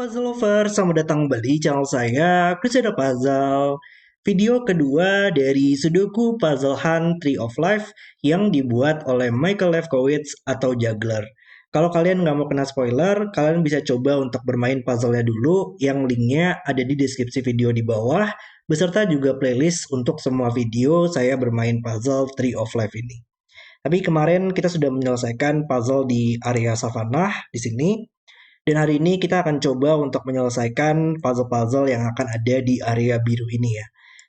puzzle lover, selamat datang kembali di channel saya, Crusader Puzzle. Video kedua dari Sudoku Puzzle Hunt Tree of Life yang dibuat oleh Michael Lefkowitz atau Juggler. Kalau kalian nggak mau kena spoiler, kalian bisa coba untuk bermain puzzle-nya dulu, yang linknya ada di deskripsi video di bawah, beserta juga playlist untuk semua video saya bermain puzzle Tree of Life ini. Tapi kemarin kita sudah menyelesaikan puzzle di area savannah di sini. Dan hari ini kita akan coba untuk menyelesaikan puzzle-puzzle yang akan ada di area biru ini ya.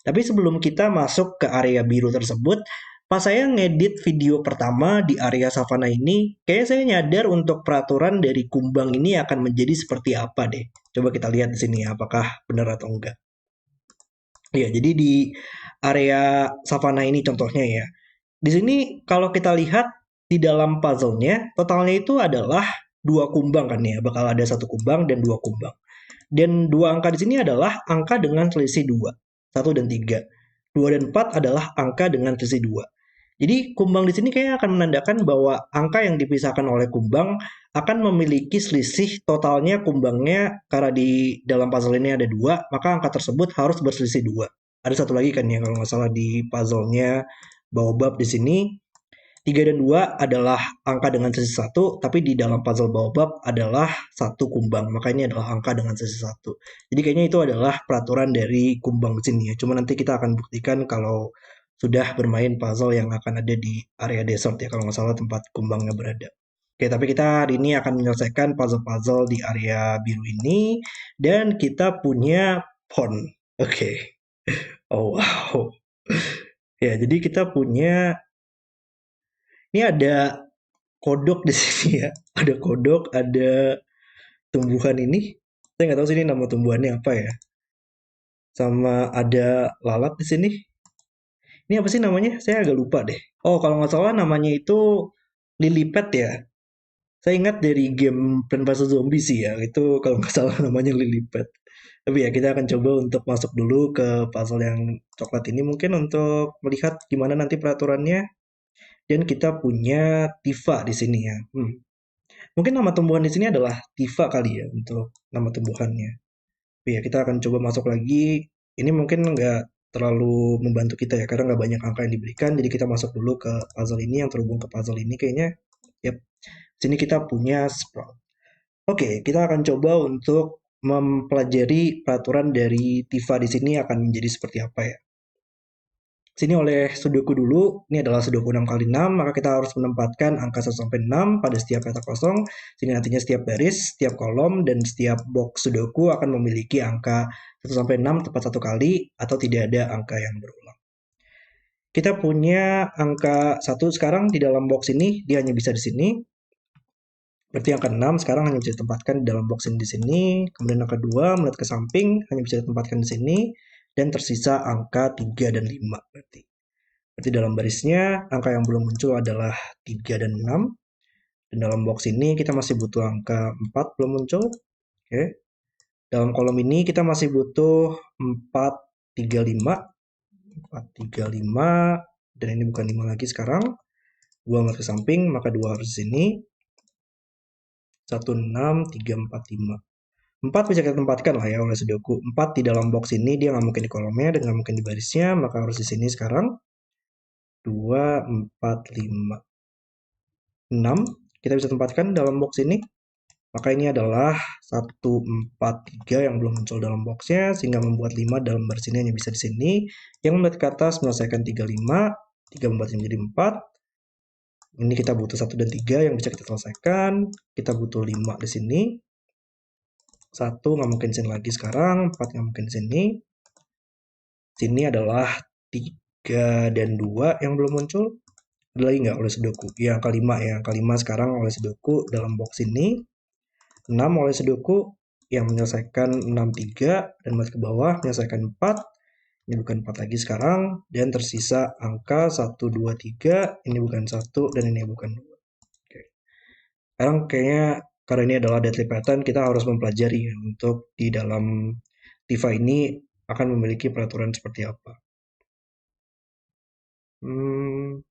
Tapi sebelum kita masuk ke area biru tersebut, pas saya ngedit video pertama di area savana ini, kayaknya saya nyadar untuk peraturan dari kumbang ini akan menjadi seperti apa deh. Coba kita lihat di sini ya, apakah benar atau enggak. Ya, jadi di area savana ini contohnya ya. Di sini kalau kita lihat di dalam puzzle-nya, totalnya itu adalah dua kumbang kan ya, bakal ada satu kumbang dan dua kumbang. Dan dua angka di sini adalah angka dengan selisih dua, satu dan tiga. Dua dan empat adalah angka dengan selisih dua. Jadi kumbang di sini kayaknya akan menandakan bahwa angka yang dipisahkan oleh kumbang akan memiliki selisih totalnya kumbangnya, karena di dalam puzzle ini ada dua, maka angka tersebut harus berselisih dua. Ada satu lagi kan ya kalau nggak salah di puzzle-nya Baobab di sini 3 dan 2 adalah angka dengan sisi 1, tapi di dalam puzzle Baobab adalah satu kumbang, maka ini adalah angka dengan sisi 1. Jadi kayaknya itu adalah peraturan dari kumbang di sini ya. Cuma nanti kita akan buktikan kalau sudah bermain puzzle yang akan ada di area desert ya, kalau nggak salah tempat kumbangnya berada. Oke, tapi kita hari ini akan menyelesaikan puzzle-puzzle di area biru ini, dan kita punya pond. Oke. Oh wow. Ya, jadi kita punya, ini ada kodok di sini ya. Ada kodok, ada tumbuhan ini. Saya nggak tahu sih ini nama tumbuhannya apa ya. Sama ada lalat di sini. Ini apa sih namanya? Saya agak lupa deh. Oh, kalau nggak salah namanya itu lily pad ya. Saya ingat dari game Plan vs Zombie sih ya. Itu kalau nggak salah namanya lily pad. Tapi ya kita akan coba untuk masuk dulu ke puzzle yang coklat ini mungkin untuk melihat gimana nanti peraturannya. Dan kita punya Tifa di sini ya. Mungkin nama tumbuhan di sini adalah Tifa kali ya untuk nama tumbuhannya. Tapi ya kita akan coba masuk lagi. Ini mungkin nggak terlalu membantu kita ya karena nggak banyak angka yang diberikan. Jadi kita masuk dulu ke puzzle ini yang terhubung ke puzzle ini kayaknya. Yap, sini kita punya Sprout. Oke, kita akan coba untuk mempelajari peraturan dari Tifa di sini akan menjadi seperti apa ya. Sini oleh Sudoku dulu, ini adalah Sudoku 6 kali 6, maka kita harus menempatkan angka 1 sampai 6 pada setiap petak kosong. Sini nantinya setiap baris, setiap kolom, dan setiap box Sudoku akan memiliki angka 1 sampai 6 tepat satu kali, atau tidak ada angka yang berulang. Kita punya angka 1 sekarang di dalam box ini, dia hanya bisa di sini. Berarti angka 6 sekarang hanya bisa ditempatkan di dalam box ini di sini. Kemudian angka 2 melihat ke samping, hanya bisa ditempatkan di sini. Dan tersisa angka 3 dan 5 berarti. Berarti dalam barisnya, angka yang belum muncul adalah 3 dan 6. Dan dalam box ini kita masih butuh angka 4 belum muncul. Oke. Dalam kolom ini kita masih butuh 4, 3, 5. 4, 3, 5. Dan ini bukan 5 lagi sekarang. 2 melihat ke samping, maka 2 harus di sini. 1, 6, 3, 4, 5. 4 bisa kita tempatkan lah ya oleh Sudoku. 4 di dalam box ini dia nggak mungkin di kolomnya dan nggak mungkin di barisnya, maka harus di sini sekarang. 2, 4, 5. 6 kita bisa tempatkan dalam box ini. Maka ini adalah 1, 4, 3 yang belum muncul dalam boxnya, sehingga membuat 5 dalam baris ini hanya bisa di sini. Yang membuat ke atas menyelesaikan 3, 5, 3 membuat menjadi 4. Ini kita butuh 1 dan 3 yang bisa kita selesaikan. Kita butuh 5 di sini. 1 nggak mungkin di sini lagi sekarang, 4 nggak mungkin di sini. Sini adalah 3 dan 2 yang belum muncul. Ada lagi nggak oleh Sudoku? Ya, angka 5 ya. Angka 5 sekarang oleh Sudoku dalam box ini. 6 oleh Sudoku yang menyelesaikan 6, 3. Dan buat ke bawah menyelesaikan 4. Ini bukan 4 lagi sekarang. Dan tersisa angka 1, 2, 3. Ini bukan 1 dan ini bukan 2. Oke. Sekarang kayaknya karena ini adalah deadly pattern, kita harus mempelajari ya, untuk di dalam Tifa ini akan memiliki peraturan seperti apa. Hmm.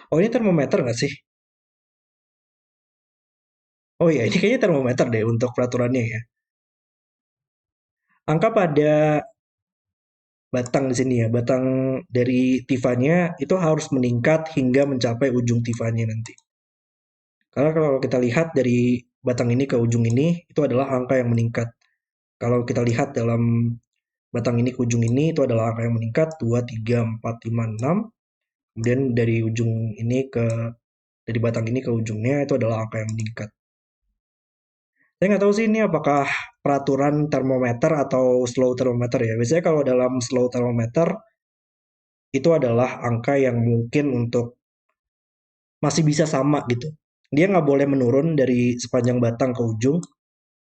Oh, ini termometer nggak sih? Oh iya, ini kayaknya termometer deh untuk peraturannya ya. Angka pada batang di sini ya, batang dari tifanya itu harus meningkat hingga mencapai ujung tifanya nanti. Karena kalau kita lihat dari batang ini ke ujung ini, itu adalah angka yang meningkat. Kalau kita lihat dalam batang ini ke ujung ini, itu adalah angka yang meningkat 2, 3, 4, 5, 6. Kemudian dari ujung ini dari batang ini ke ujungnya itu adalah angka yang meningkat. Saya nggak tahu sih ini apakah peraturan termometer atau slow thermometer ya. Biasanya kalau dalam slow thermometer itu adalah angka yang mungkin untuk masih bisa sama gitu. Dia nggak boleh menurun dari sepanjang batang ke ujung,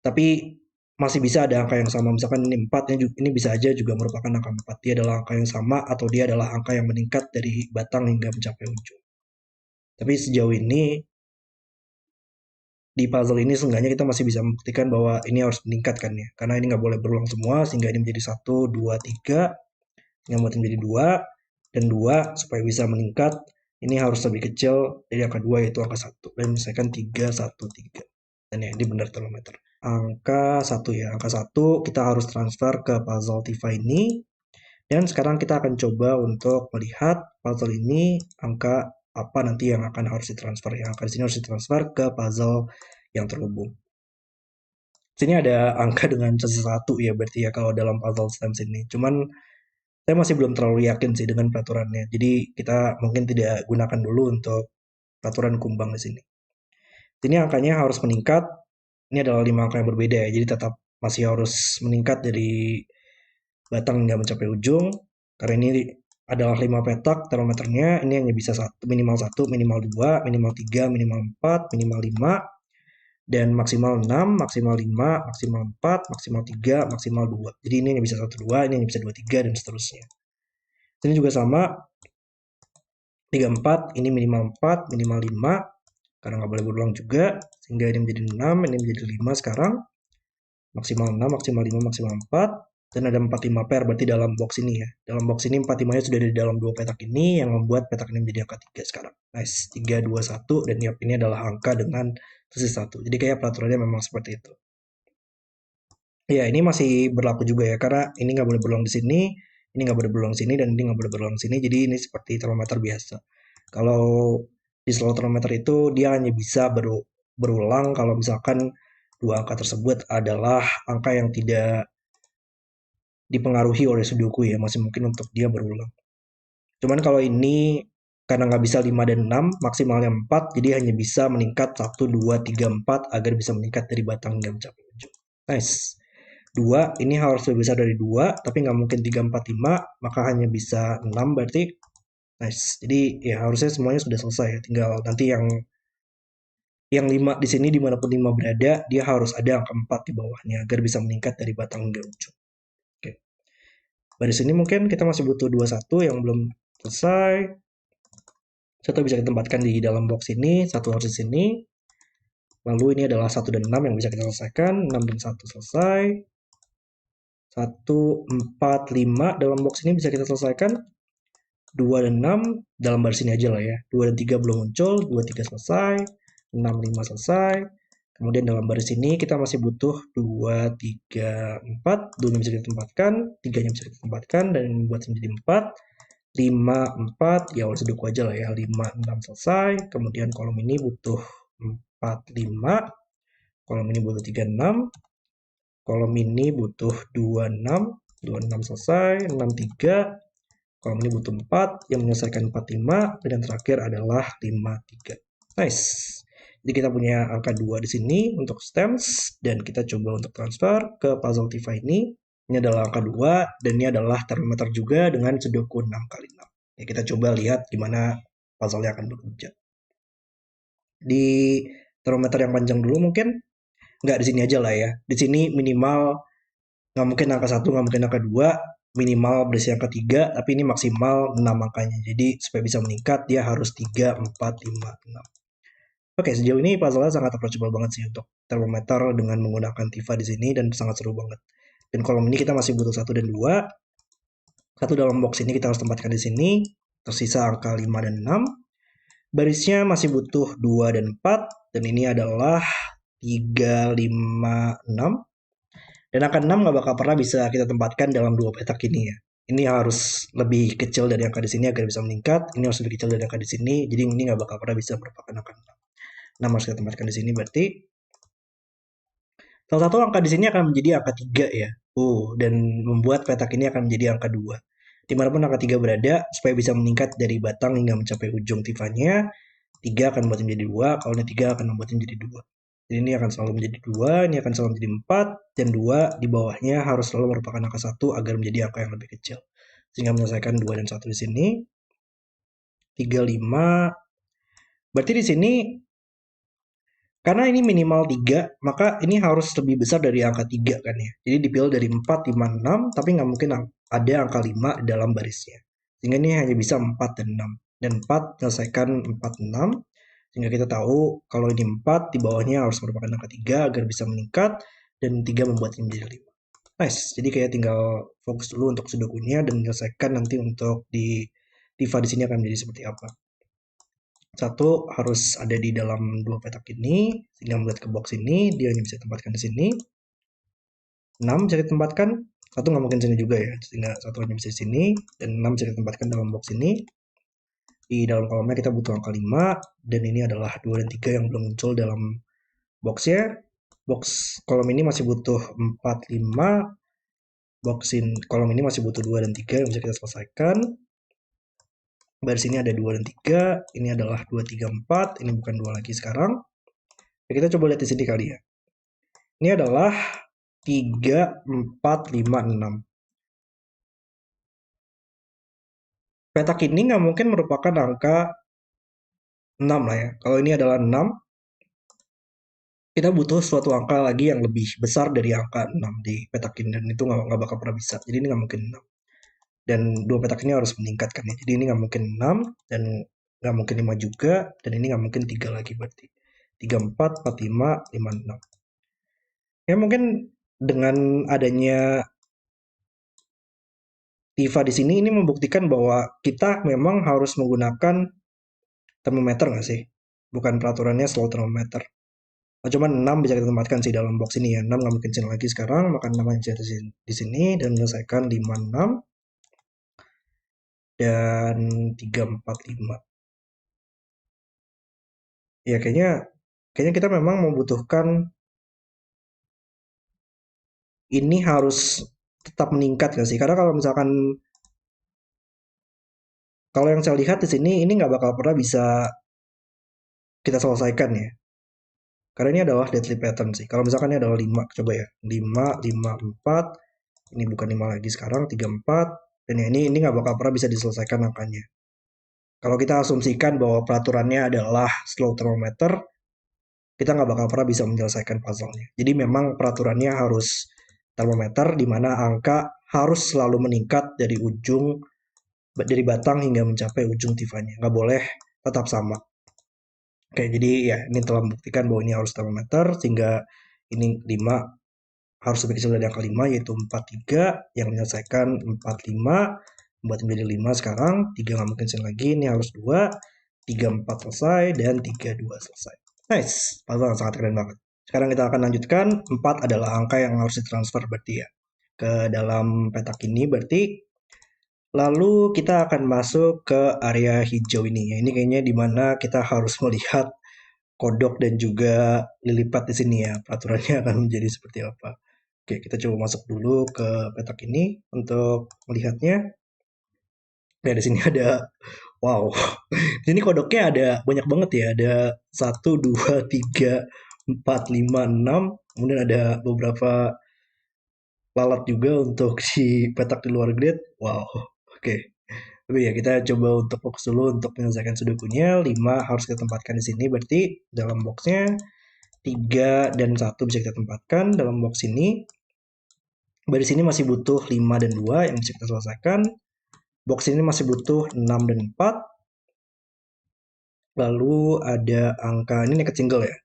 tapi masih bisa ada angka yang sama. Misalkan ini 4, ini bisa aja juga merupakan angka 4. Dia adalah angka yang sama atau dia adalah angka yang meningkat dari batang hingga mencapai ujung. Tapi sejauh ini di puzzle ini seenggaknya kita masih bisa membuktikan bahwa ini harus meningkat kan ya. Karena ini nggak boleh berulang semua sehingga ini menjadi 1, 2, 3. Yang buat menjadi 2 dan 2 supaya bisa meningkat ini harus lebih kecil dari angka 2 yaitu angka 1. Dan misalkan 3, 1, 3. Dan ya ini benar termometer. Angka 1 ya. Angka 1 kita harus transfer ke puzzle Tifa ini. Dan sekarang kita akan coba untuk melihat puzzle ini angka apa nanti yang akan harus ditransfer. Yang akan di sini harus ditransfer ke puzzle yang terhubung. Sini ada angka dengan sisi 1 ya berarti ya kalau dalam puzzle stems ini. Cuman saya masih belum terlalu yakin sih dengan peraturannya. Jadi kita mungkin tidak gunakan dulu untuk peraturan kumbang di sini. Ini angkanya harus meningkat. Ini adalah 5 angka yang berbeda ya. Jadi tetap masih harus meningkat dari batang hingga mencapai ujung. Karena ini adalah 5 petak termometernya. Ini hanya bisa minimal 1, minimal 2, minimal 3, minimal 4, minimal 5, dan maksimal 6, maksimal 5, maksimal 4, maksimal 3, maksimal 2. Jadi ini hanya bisa 1, 2, ini hanya bisa 2, 3, dan seterusnya. Ini juga sama, 3, 4, ini minimal 4, minimal 5, karena nggak boleh berulang juga, sehingga ini menjadi 6, ini menjadi 5 sekarang, maksimal 6, maksimal 5, maksimal 4, dan ada 4, 5 pair, berarti dalam box ini ya. Dalam box ini 4, 5-nya sudah ada di dalam 2 petak ini, yang membuat petak ini menjadi angka 3 sekarang. Nice, 3, 2, 1, dan ini adalah angka dengan sisi 1. Jadi kayak peraturannya memang seperti itu. Ya, ini masih berlaku juga ya, karena ini nggak boleh berulang di sini, ini nggak boleh berulang di sini, dan ini nggak boleh berulang di sini, jadi ini seperti termometer biasa. Kalau di slow thermometer itu dia hanya bisa berulang kalau misalkan dua angka tersebut adalah angka yang tidak dipengaruhi oleh sudoku ya, masih mungkin untuk dia berulang. Cuman kalau ini karena nggak bisa 5 dan 6, maksimalnya 4, jadi hanya bisa meningkat 1, 2, 3, 4 agar bisa meningkat dari batang hingga mencapai ujung. Nice. 2 ini harus lebih besar dari 2, tapi nggak mungkin 3, 4, 5, maka hanya bisa 6 berarti. Nice. Jadi ya harusnya semuanya sudah selesai ya. Tinggal nanti yang 5 di sini dimanapun 5 berada, dia harus ada angka 4 di bawahnya agar bisa meningkat dari batang hingga ujung. Oke. Baris ini mungkin kita masih butuh 21 yang belum selesai. Satu bisa ditempatkan di dalam box ini, satu harus di sini. Lalu ini adalah 1 dan 6 yang bisa kita selesaikan. 6 dan 1 selesai. 1, 4, 5 dalam box ini bisa kita selesaikan. 2 dan 6 dalam baris ini aja lah ya. 2 dan 3 belum muncul, 2, 3 selesai. 6, 5 selesai. Kemudian dalam baris ini kita masih butuh 2, 3, 4. 2-nya bisa kita tempatkan, 3-nya bisa kita tempatkan, dan membuat menjadi 4. 5, 4, ya udah seduku aja lah ya. 5, 6 selesai. Kemudian kolom ini butuh 4, 5. Kolom ini butuh 3, 6. Kolom ini butuh 2, 6. 2, 6 selesai. 6, 3. Kolom ini butuh 4. Yang menyelesaikan 4, 5. Dan yang terakhir adalah 5, 3. Nice. Jadi kita punya angka 2 di sini untuk stems. Dan kita coba untuk transfer ke puzzle Tifa ini. Ini adalah angka 2. Dan ini adalah termometer juga dengan sudoku 6x6. Ya, kita coba lihat gimana puzzle-nya akan bekerja. Di termometer yang panjang dulu mungkin. Nggak di sini aja lah ya. Di sini minimal nggak mungkin angka 1, nggak mungkin angka 2. Minimal berisi angka 3, tapi ini maksimal 6 angkanya. Jadi supaya bisa meningkat dia harus 3, 4, 5, 6. Oke, sejauh ini puzzle-nya sangat approachable banget sih untuk termometer dengan menggunakan Tifa di sini dan sangat seru banget. Dan kolom ini kita masih butuh 1 dan 2. Satu dalam box ini kita harus tempatkan di sini. Tersisa angka 5 dan 6. Barisnya masih butuh 2 dan 4. Dan ini adalah 3, 5, 6. Dan angka 6 nggak bakal pernah bisa kita tempatkan dalam dua petak ini ya. Ini harus lebih kecil dari angka di sini agar bisa meningkat. Ini harus lebih kecil dari angka di sini. Jadi ini nggak bakal pernah bisa merupakan angka 6. 6 harus kita tempatkan di sini berarti salah satu angka di sini akan menjadi angka 3 ya. Dan membuat petak ini akan menjadi angka 2. Dimanapun angka 3 berada, supaya bisa meningkat dari batang hingga mencapai ujung tifanya, 3 akan membuatnya menjadi 2, kalau ini 3 akan membuatnya menjadi 2. Jadi ini akan selalu menjadi 2, ini akan selalu menjadi 4, dan 2 di bawahnya harus selalu merupakan angka 1 agar menjadi angka yang lebih kecil. Sehingga menyelesaikan 2 dan 1 di sini. 3, 5. Berarti di sini karena ini minimal 3, maka ini harus lebih besar dari angka 3 kan ya. Jadi dipilih dari 4, 5, 6, tapi nggak mungkin ada angka 5 dalam barisnya. Sehingga ini hanya bisa 4 dan 6. Dan 4 menyelesaikan 4, 6. Sehingga kita tahu kalau ini 4, di bawahnya harus merupakan angka 3 agar bisa meningkat. Dan 3 membuatnya menjadi 5. Nice, jadi kayak tinggal fokus dulu untuk sudokunya dan menyelesaikan nanti untuk di Tifa di sini akan menjadi seperti apa. Satu harus ada di dalam dua petak ini, sehingga melihat ke box ini, dia hanya bisa ditempatkan di sini. 6 bisa ditempatkan, satu nggak mungkin sini juga ya, sehingga satu hanya bisa di sini, dan 6 bisa ditempatkan dalam box ini. Di dalam kolomnya kita butuh angka 5, dan ini adalah 2 dan 3 yang belum muncul dalam boxnya. Box kolom ini masih butuh 4, 5, kolom ini masih butuh 2 dan 3 yang bisa kita selesaikan. Baris ini ada 2 dan 3, ini adalah 2, 3, 4, ini bukan 2 lagi sekarang. Ya, kita coba lihat di sini kali ya. Ini adalah 3, 4, 5, 6. Petak ini nggak mungkin merupakan angka 6 lah ya. Kalau ini adalah 6, kita butuh suatu angka lagi yang lebih besar dari angka 6 di petak ini. Dan itu nggak bakal pernah bisa. Jadi ini nggak mungkin 6. Dan dua petak ini harus meningkatkan ya. Jadi ini nggak mungkin 6, dan nggak mungkin 5 juga, dan ini nggak mungkin 3 lagi berarti. 3, 4, 4, 5, 5, 6. Ya mungkin dengan adanya Tifa di sini ini membuktikan bahwa kita memang harus menggunakan termometer nggak sih? Bukan peraturannya slow termometer. Cuman 6 bisa kita tempatkan sih dalam box ini ya. 6 nggak mungkin sini lagi sekarang, maka 6 bisa di sini dan menyelesaikan 5, 6 dan 3, 4, 5. Ya kayaknya kita memang membutuhkan ini harus tetap meningkat nggak sih? Karena kalau misalkan kalau yang saya lihat di sini ini nggak bakal pernah bisa kita selesaikan ya. Karena ini adalah deadly pattern sih. Kalau misalkan ini adalah 5, coba ya. 5, 5, 4. Ini bukan 5 lagi sekarang, 3, 4. Dan ya ini nggak bakal pernah bisa diselesaikan angkanya. Kalau kita asumsikan bahwa peraturannya adalah slow thermometer, kita nggak bakal pernah bisa menyelesaikan puzzle-nya. Jadi memang peraturannya harus termometer, di mana angka harus selalu meningkat dari batang hingga mencapai ujung tifanya. Nggak boleh tetap sama. Oke, jadi ya ini telah membuktikan bahwa ini harus termometer, sehingga ini 5 harus lebih kecil dari angka 5, yaitu 4, 3, yang menyelesaikan 4, 5, membuat menjadi 5 sekarang, 3 nggak mungkin sini lagi, ini harus 2, 3, 4 selesai, dan 3, 2 selesai. Nice, puzzle sangat keren banget. Sekarang kita akan lanjutkan, 4 adalah angka yang harus ditransfer berarti ya, ke dalam petak ini berarti. Lalu kita akan masuk ke area hijau ini ya. Ini kayaknya dimana kita harus melihat kodok dan juga lilipat di sini ya. Peraturannya akan menjadi seperti apa. Oke, kita coba masuk dulu ke petak ini untuk melihatnya. Nah, di sini ada, wow, di sini kodoknya ada banyak banget ya. Ada 1, 2, 3, 4, 5, 6. Kemudian ada beberapa lalat juga untuk si petak di luar grid. Wow, oke. Tapi ya kita coba untuk fokus dulu untuk menyelesaikan sudokunya. 5 harus kita tempatkan di sini. Berarti dalam boxnya 3 dan 1 bisa kita tempatkan dalam box ini. Baris ini masih butuh 5 dan 2 yang bisa kita selesaikan. Box ini masih butuh 6 dan 4. Lalu ada angka, ini naked single ya.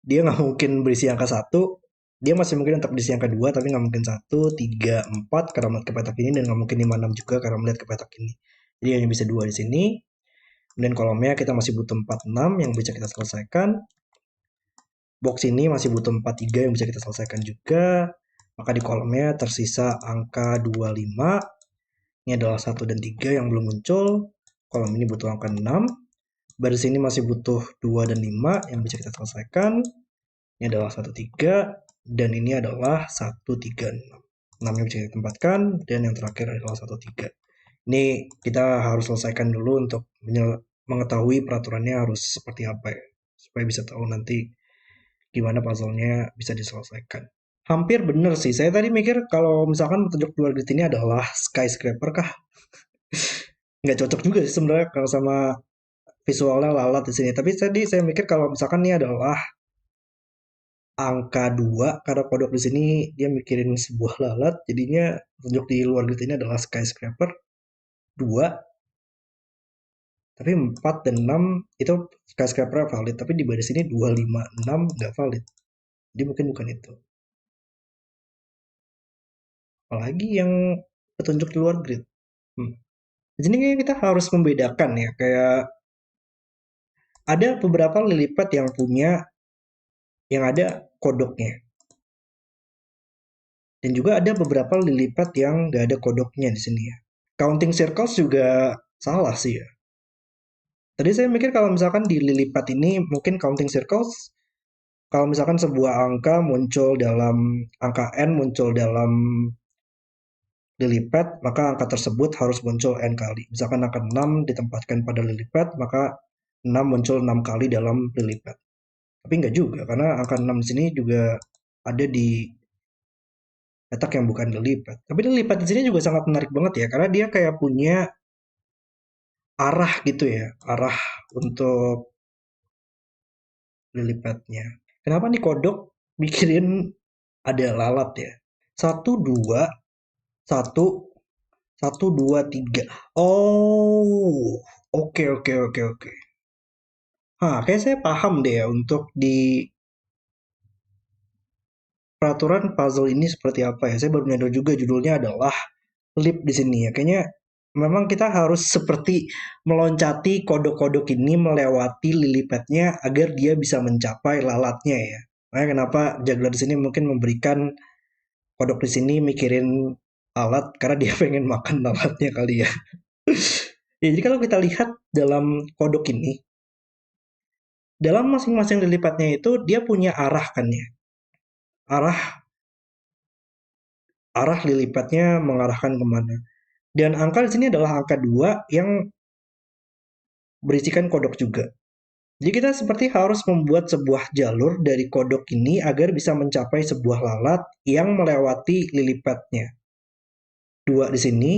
Dia nggak mungkin berisi angka 1. Dia masih mungkin untuk berisi angka 2, tapi nggak mungkin 1, 3, 4 karena melihat ke petak ini, dan nggak mungkin 5, 6 juga karena melihat ke petak ini. Jadi hanya bisa 2 di sini. Kemudian kolomnya kita masih butuh 4, 6 yang bisa kita selesaikan. box ini masih butuh 43 yang bisa kita selesaikan juga. Maka di kolomnya tersisa angka 25. Ini adalah 1 dan 3 yang belum muncul. Kolom ini butuh angka 6. Baris ini masih butuh 2 dan 5 yang bisa kita selesaikan. Ini adalah 1, 3. Dan ini adalah 1, 3, 6. 6 yang bisa kita tempatkan. Dan yang terakhir adalah 1, 3. Ini kita harus selesaikan dulu untuk mengetahui peraturannya harus seperti apa ya. Supaya bisa tahu nanti gimana puzzle-nya bisa diselesaikan. Hampir bener sih. Saya tadi mikir kalau misalkan petunjuk luar grid ini adalah skyscraper kah? Nggak cocok juga sih sebenarnya kalau sama visualnya lalat di sini. Tapi tadi saya mikir kalau misalkan ini adalah angka 2 karena kodok di sini dia mikirin sebuah lalat, jadinya petunjuk di luar grid ini adalah skyscraper 2. Tapi 4 dan 6 itu skyscraper valid, tapi di baris ini 2, 5, 6 nggak valid. Jadi mungkin bukan itu. Apalagi yang petunjuk di luar grid. Di sini kayaknya kita harus membedakan ya, kayak ada beberapa lilipat yang ada kodoknya. Dan juga ada beberapa lilipat yang nggak ada kodoknya di sini ya. Counting circles juga salah sih ya. Tadi saya mikir kalau misalkan di lilipat ini mungkin counting circles, kalau misalkan sebuah angka muncul dalam lilipat, maka angka tersebut harus muncul n kali. Misalkan angka 6 ditempatkan pada lilipat, maka 6 muncul 6 kali dalam lilipat. Tapi enggak juga, karena angka 6 di sini juga ada di petak yang bukan lilipat. Tapi lilipat di sini juga sangat menarik banget ya, karena dia kayak punya arah gitu ya, arah untuk lilipatnya. Kenapa nih kodok mikirin ada lalat ya? 1, 2, 1, 1, 2, 3. Oh, oke, oke, oke, oke. Kayak saya paham deh ya untuk di peraturan puzzle ini seperti apa ya. Saya baru menyadar juga judulnya adalah leap di sini ya. Kayaknya memang kita harus seperti meloncati kodok-kodok ini melewati lilipatnya agar dia bisa mencapai lalatnya ya. Makanya kenapa juggler di sini mungkin memberikan kodok di sini mikirin lalat karena dia pengen makan lalatnya kali ya. Ya, jadi kalau kita lihat dalam kodok ini, dalam masing-masing lilipatnya itu dia punya arah kan ya. Arah lilipatnya mengarahkan kemana. Dan angka di sini adalah angka 2 yang berisikan kodok juga. Jadi kita seperti harus membuat sebuah jalur dari kodok ini agar bisa mencapai sebuah lalat yang melewati lilipatnya. 2 di sini,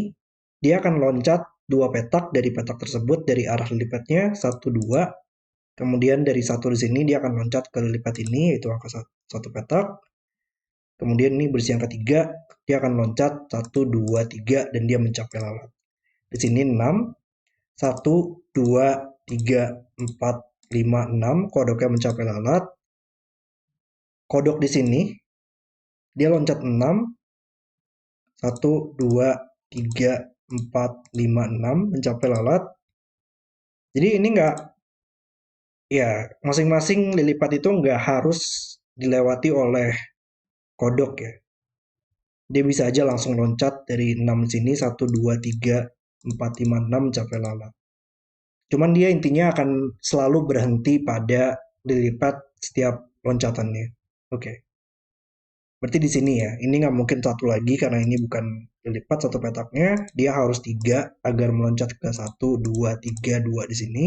dia akan loncat 2 petak dari petak tersebut dari arah lilipatnya, 1, 2. Kemudian dari 1 di sini dia akan loncat ke lilipat ini, yaitu angka 1 petak. Kemudian ini berisi angka 3, dia akan loncat 1, 2, 3, dan dia mencapai lalat. Di sini 6, 1, 2, 3, 4, 5, 6, kodoknya mencapai lalat. Kodok di sini, dia loncat 6, 1, 2, 3, 4, 5, 6, mencapai lalat. Jadi ini enggak, ya masing-masing lilipat itu enggak harus dilewati oleh kodok ya. Dia bisa aja langsung loncat dari 6 sini, 1, 2, 3, 4, 5, 6, mencapai lalat. Cuman dia intinya akan selalu berhenti pada lilipat setiap loncatannya. Oke. Berarti di sini ya, ini nggak mungkin 1 lagi karena ini bukan lilipat 1 petaknya. Dia harus 3 agar meloncat ke 1, 2, 3, 2 di sini.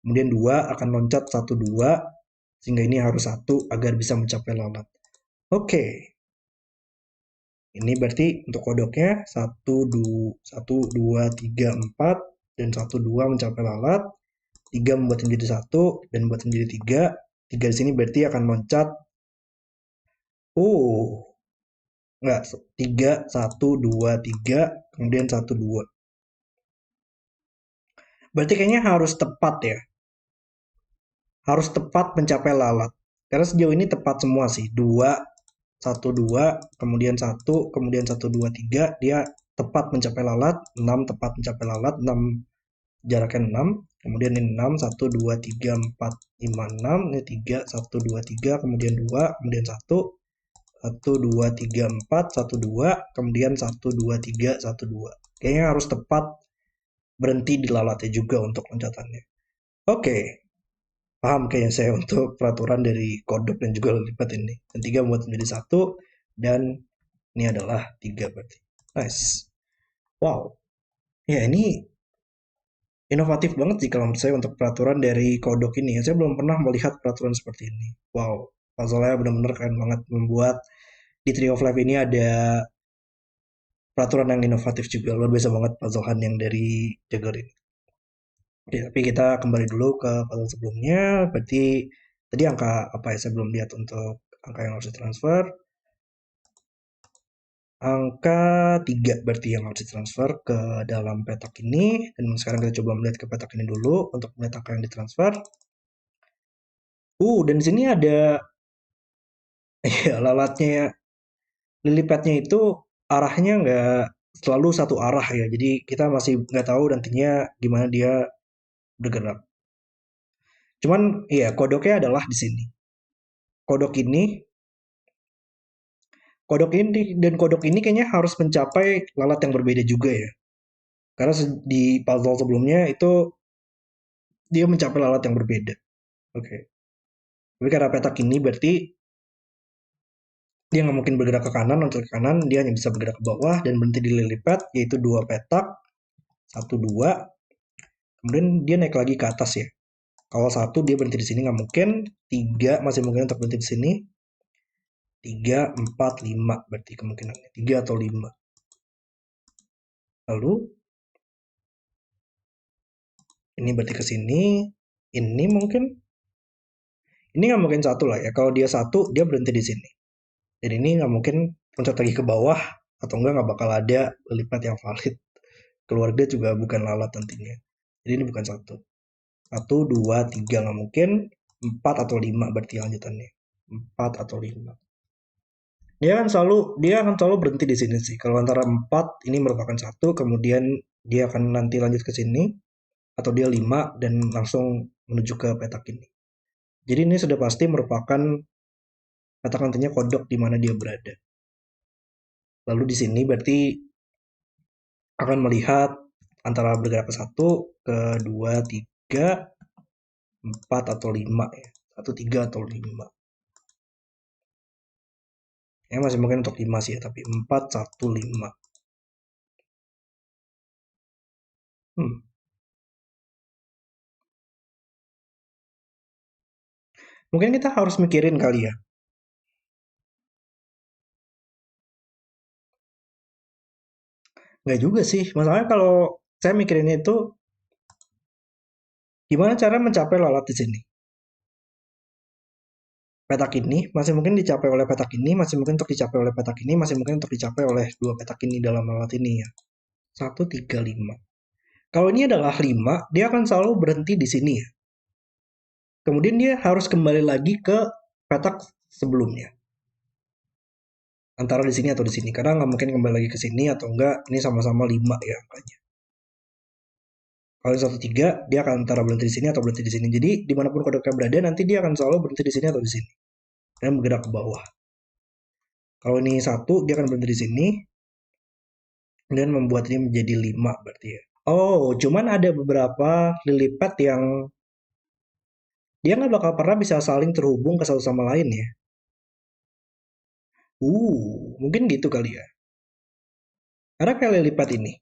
Kemudian 2 akan loncat 1, 2, sehingga ini harus 1 agar bisa mencapai lalat. Oke. Ini berarti untuk kodoknya 1, 2, 3, 4, dan 1, 2 mencapai lalat. 3 membuat menjadi 1 dan membuat menjadi 3. 3 di sini berarti akan loncat. Enggak, 3, 1, 2, 3, kemudian 1, 2. Berarti kayaknya harus tepat ya. Harus tepat mencapai lalat. Karena sejauh ini tepat semua sih. 2, 1, 2, kemudian 1, kemudian 1, 2, 3. Dia tepat mencapai lalat. 6 tepat mencapai lalat. 6 jaraknya 6. Kemudian ini 6, 1, 2, 3, 4, 56, ini 3, 1, 2, 3, kemudian 2, kemudian 1, 1, 2, 3, 4, 1, 2, kemudian 1, 2, 3, 1, 2. Kayaknya harus tepat berhenti di lalatnya juga untuk loncatannya. Oke, paham kayaknya saya untuk peraturan dari kodok dan juga lipat ini. Dan 3 membuat menjadi 1, dan ini adalah 3 berarti. Nice. Wow. Ya, ini inovatif banget sih kalau menurut saya untuk peraturan dari kodok ini. Saya belum pernah melihat peraturan seperti ini. Wow, puzzle-nya benar-benar keren banget membuat di Tree of Life ini ada peraturan yang inovatif juga. Luar biasa banget puzzle hand yang dari Jagger ini. Oke, tapi kita kembali dulu ke puzzle sebelumnya. Berarti tadi angka apa ya? Saya belum lihat untuk angka yang harus ditransfer. Angka 3 berarti yang harus ditransfer ke dalam petak ini. Dan sekarang kita coba melihat ke petak ini dulu untuk melihat angka yang ditransfer. Dan di sini ada ya lalatnya, lily padnya itu arahnya nggak selalu satu arah ya. Jadi kita masih nggak tahu nantinya gimana dia bergerak. Cuman ya kodoknya adalah di sini. Kodok ini, kodok ini kayaknya harus mencapai lalat yang berbeda juga ya. Karena di puzzle sebelumnya itu dia mencapai lalat yang berbeda. Oke. Tapi karena petak ini berarti dia nggak mungkin bergerak ke kanan, loncat ke kanan, dia hanya bisa bergerak ke bawah dan berhenti di lily pad, yaitu 2 petak, 1, 2, kemudian dia naik lagi ke atas ya. Kalau 1 dia berhenti di sini nggak mungkin, 3 masih mungkin untuk berhenti di sini, 3, 4, 5 berarti kemungkinannya, 3 atau 5. Lalu ini berarti ke sini, ini mungkin, ini nggak mungkin 1 lah ya. Kalau dia 1 dia berhenti di sini. Dan ini nggak mungkin loncat lagi ke bawah, atau nggak bakal ada lipat yang valid. Keluarga juga bukan lalat nantinya. Jadi ini bukan 1. 1, 2, 3 nggak mungkin, 4 atau 5 berarti lanjutannya. 4 atau 5. Dia akan selalu berhenti di sini sih. Kalau antara 4 ini merupakan 1, kemudian dia akan nanti lanjut ke sini, atau dia 5 dan langsung menuju ke petak ini. Jadi ini sudah pasti merupakan petak nantinya kodok di mana dia berada. Lalu di sini berarti akan melihat antara bergerak ke 1, ke 2, 3, 4 atau 5 ya. 1, 3 atau 5. Ya masih mungkin untuk 5 sih ya, tapi 4, 1, 5. Mungkin kita harus mikirin kali ya. Nggak juga sih. Masalahnya kalau saya mikirin itu, gimana cara mencapai lalat di sini? Petak ini masih mungkin dicapai oleh petak ini, masih mungkin untuk dicapai oleh petak ini, masih mungkin untuk dicapai oleh 2 petak ini dalam lalat ini ya. 1, 3, 5. Kalau ini adalah 5, dia akan selalu berhenti di sini ya. Kemudian dia harus kembali lagi ke petak sebelumnya. Antara di sini atau di sini. Karena nggak mungkin kembali lagi ke sini atau enggak. Ini sama-sama 5 ya angkanya. Kalau 1, 3, dia akan antara berhenti di sini atau berhenti di sini. Jadi dimanapun kodoknya berada, nanti dia akan selalu berhenti di sini atau di sini. Dan bergerak ke bawah. Kalau ini 1, dia akan berhenti di sini. Dan membuat ini menjadi 5 berarti ya. Oh, cuman ada beberapa lily pad yang dia nggak bakal pernah bisa saling terhubung ke satu sama lain ya. Mungkin gitu kali ya. Karena kayak lily pad ini.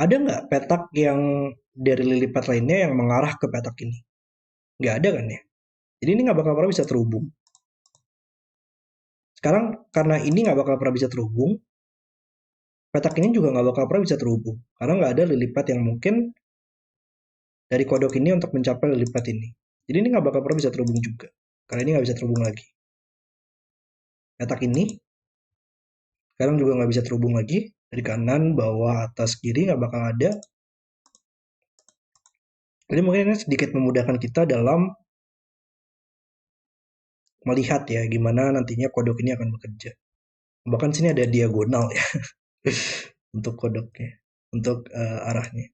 Ada nggak petak yang dari lily pad lainnya yang mengarah ke petak ini? Nggak ada kan ya? Jadi ini nggak bakal pernah bisa terhubung. Sekarang karena ini nggak bakal pernah bisa terhubung, petak ini juga nggak bakal pernah bisa terhubung. Karena nggak ada lily pad yang mungkin dari kodok ini untuk mencapai lily pad ini. Jadi ini nggak bakal pernah bisa terhubung juga. Karena ini nggak bisa terhubung lagi. Petak ini sekarang juga nggak bisa terhubung lagi. Dari kanan, bawah, atas, kiri nggak bakal ada. Jadi mungkin ini sedikit memudahkan kita dalam melihat ya gimana nantinya kodok ini akan bekerja. Bahkan sini ada diagonal ya untuk kodoknya, untuk arahnya.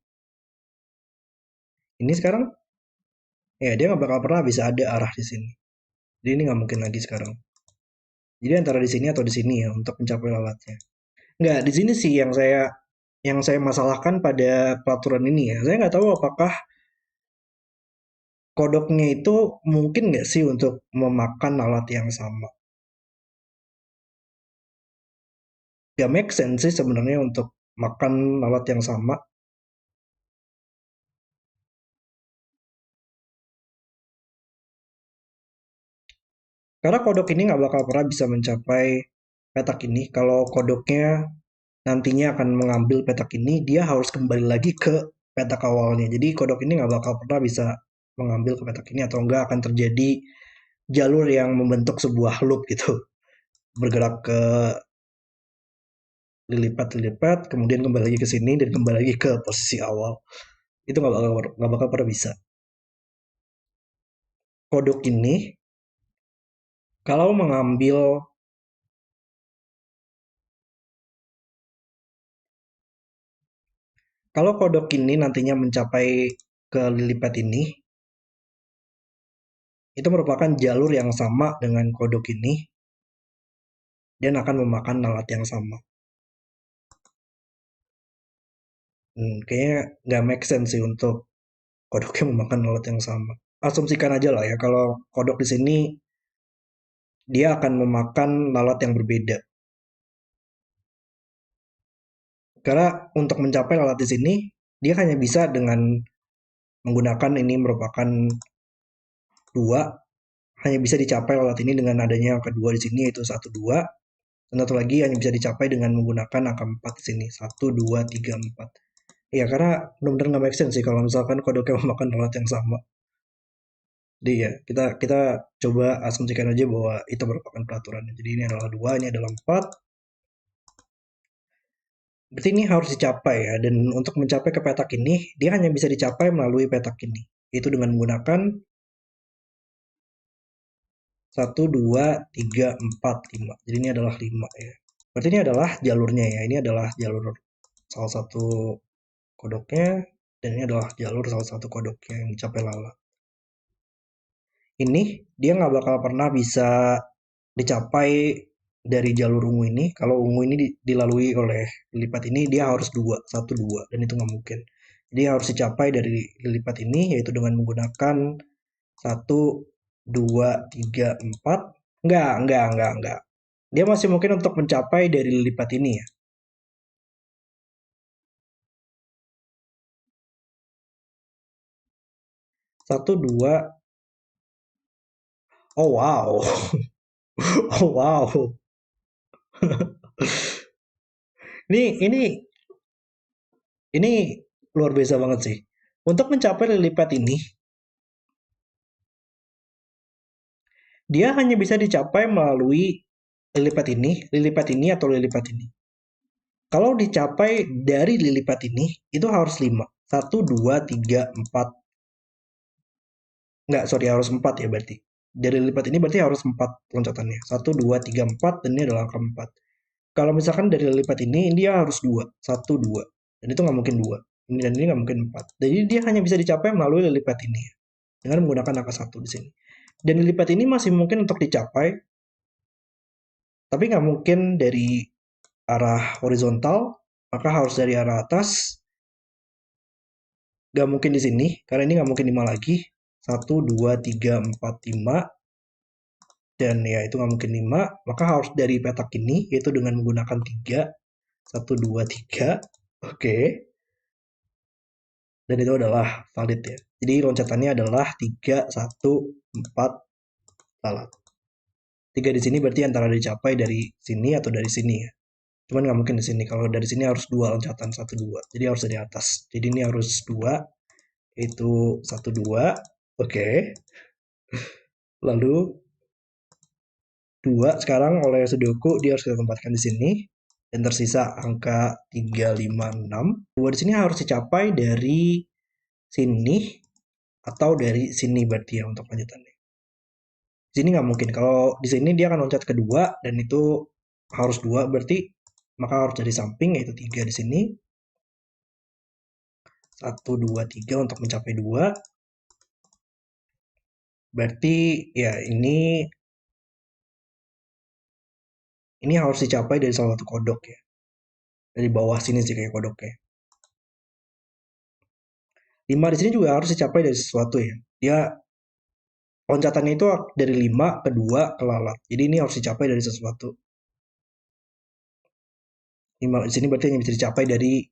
Ini sekarang Ya, dia nggak bakal pernah bisa ada arah di sini. Jadi ini nggak mungkin lagi sekarang. Jadi antara di sini atau di sini ya untuk mencapai lalatnya. Nggak, di sini sih yang saya masalahkan pada peraturan ini ya. Saya nggak tahu apakah kodoknya itu mungkin nggak sih untuk memakan alat yang sama. Nggak make sense sih sebenarnya untuk makan alat yang sama. Karena kodok ini nggak bakal pernah bisa mencapai petak ini. Kalau kodoknya nantinya akan mengambil petak ini, dia harus kembali lagi ke petak awalnya. Jadi kodok ini nggak bakal pernah bisa mengambil ke petak ini atau enggak akan terjadi jalur yang membentuk sebuah loop gitu. Bergerak ke dilipat-dilipat, kemudian kembali lagi ke sini dan kembali lagi ke posisi awal. Itu nggak bakal pernah bisa. Kodok ini kalau mengambil kalau kodok ini nantinya mencapai ke lilipat ini, itu merupakan jalur yang sama dengan kodok ini dan akan memakan alat yang sama. Kayaknya nggak make sense sih untuk kodoknya memakan alat yang sama. Asumsikan aja lah ya, kalau kodok di sini dia akan memakan lalat yang berbeda. Karena untuk mencapai lalat di sini, dia hanya bisa dengan menggunakan ini merupakan dua, hanya bisa dicapai lalat ini dengan adanya angka dua di sini yaitu satu dua, dan satu lagi hanya bisa dicapai dengan menggunakan angka 4 di sini, satu dua tiga empat. Ya karena benar-benar nggak make sense sih kalau misalkan kodoknya memakan lalat yang sama. Jadi ya kita kita coba asumsikan aja bahwa itu merupakan peraturannya. Jadi ini adalah dua, ini adalah empat. Berarti ini harus dicapai ya. Dan untuk mencapai ke petak ini, dia hanya bisa dicapai melalui petak ini. Itu dengan menggunakan satu, 2, 3, 4, 5. Jadi ini adalah 5 ya. Berarti ini adalah jalurnya ya. Ini adalah jalur salah satu kodoknya. Dan ini adalah jalur salah satu kodoknya yang dicapai lala. Ini dia nggak bakal pernah bisa dicapai dari jalur ungu ini. Kalau ungu ini dilalui oleh lilipat ini, dia harus dua, satu dua, dan itu nggak mungkin. Jadi harus dicapai dari lilipat ini, yaitu dengan menggunakan satu, dua, tiga, empat. Enggak. Dia masih mungkin untuk mencapai dari lilipat ini ya. Satu, dua. Oh wow. Oh wow. Ini luar biasa banget sih. Untuk mencapai lilipat ini, dia hanya bisa dicapai melalui lilipat ini atau lilipat ini. Kalau dicapai dari lilipat ini, itu harus 5. Satu, 2, 3, 4. Enggak, sorry, harus 4 ya berarti. Dari lilipat ini berarti harus 4 loncatannya. Satu, 2, 3, 4, dan ini adalah angka 4. Kalau misalkan dari lilipat ini, dia harus 2. Satu, 2. Dan itu nggak mungkin 2. Ini dan ini nggak mungkin 4. Jadi dia hanya bisa dicapai melalui lilipat ini. Dengan menggunakan angka 1 di sini. Dan lilipat ini masih mungkin untuk dicapai, tapi nggak mungkin dari arah horizontal, maka harus dari arah atas. Nggak mungkin di sini, karena ini nggak mungkin 5 lagi. Satu, 2, 3, 4, 5. Dan ya itu nggak mungkin 5. Maka harus dari petak ini, yaitu dengan menggunakan 3. Satu, 2, 3. Oke. Dan itu adalah valid ya. Jadi loncatannya adalah 3, 1, 4, lalat. 3 di sini berarti antara dicapai dari sini atau dari sini ya. Cuman nggak mungkin di sini. Kalau dari sini harus 2 loncatan, 1, 2. Jadi harus dari atas. Jadi ini harus 2, itu 1, 2. Oke. Lalu 2 sekarang oleh Sudoku dia harus kita tempatkan di sini. Dan tersisa angka 3, 5, 6. 2 di sini harus dicapai dari sini atau dari sini berarti ya untuk lanjutannya. Di sini nggak mungkin. Kalau di sini dia akan loncat kedua dan itu harus 2 berarti maka harus dari samping yaitu 3 di sini. 1, 2, 3 untuk mencapai 2. Berarti ya ini harus dicapai dari salah satu kodok ya. Dari bawah sini sih kayak kodoknya. 5 di sini juga harus dicapai dari sesuatu ya. Dia loncatannya itu dari 5 ke 2 ke lalat. Jadi ini harus dicapai dari sesuatu. 5 di sini berarti yang bisa dicapai dari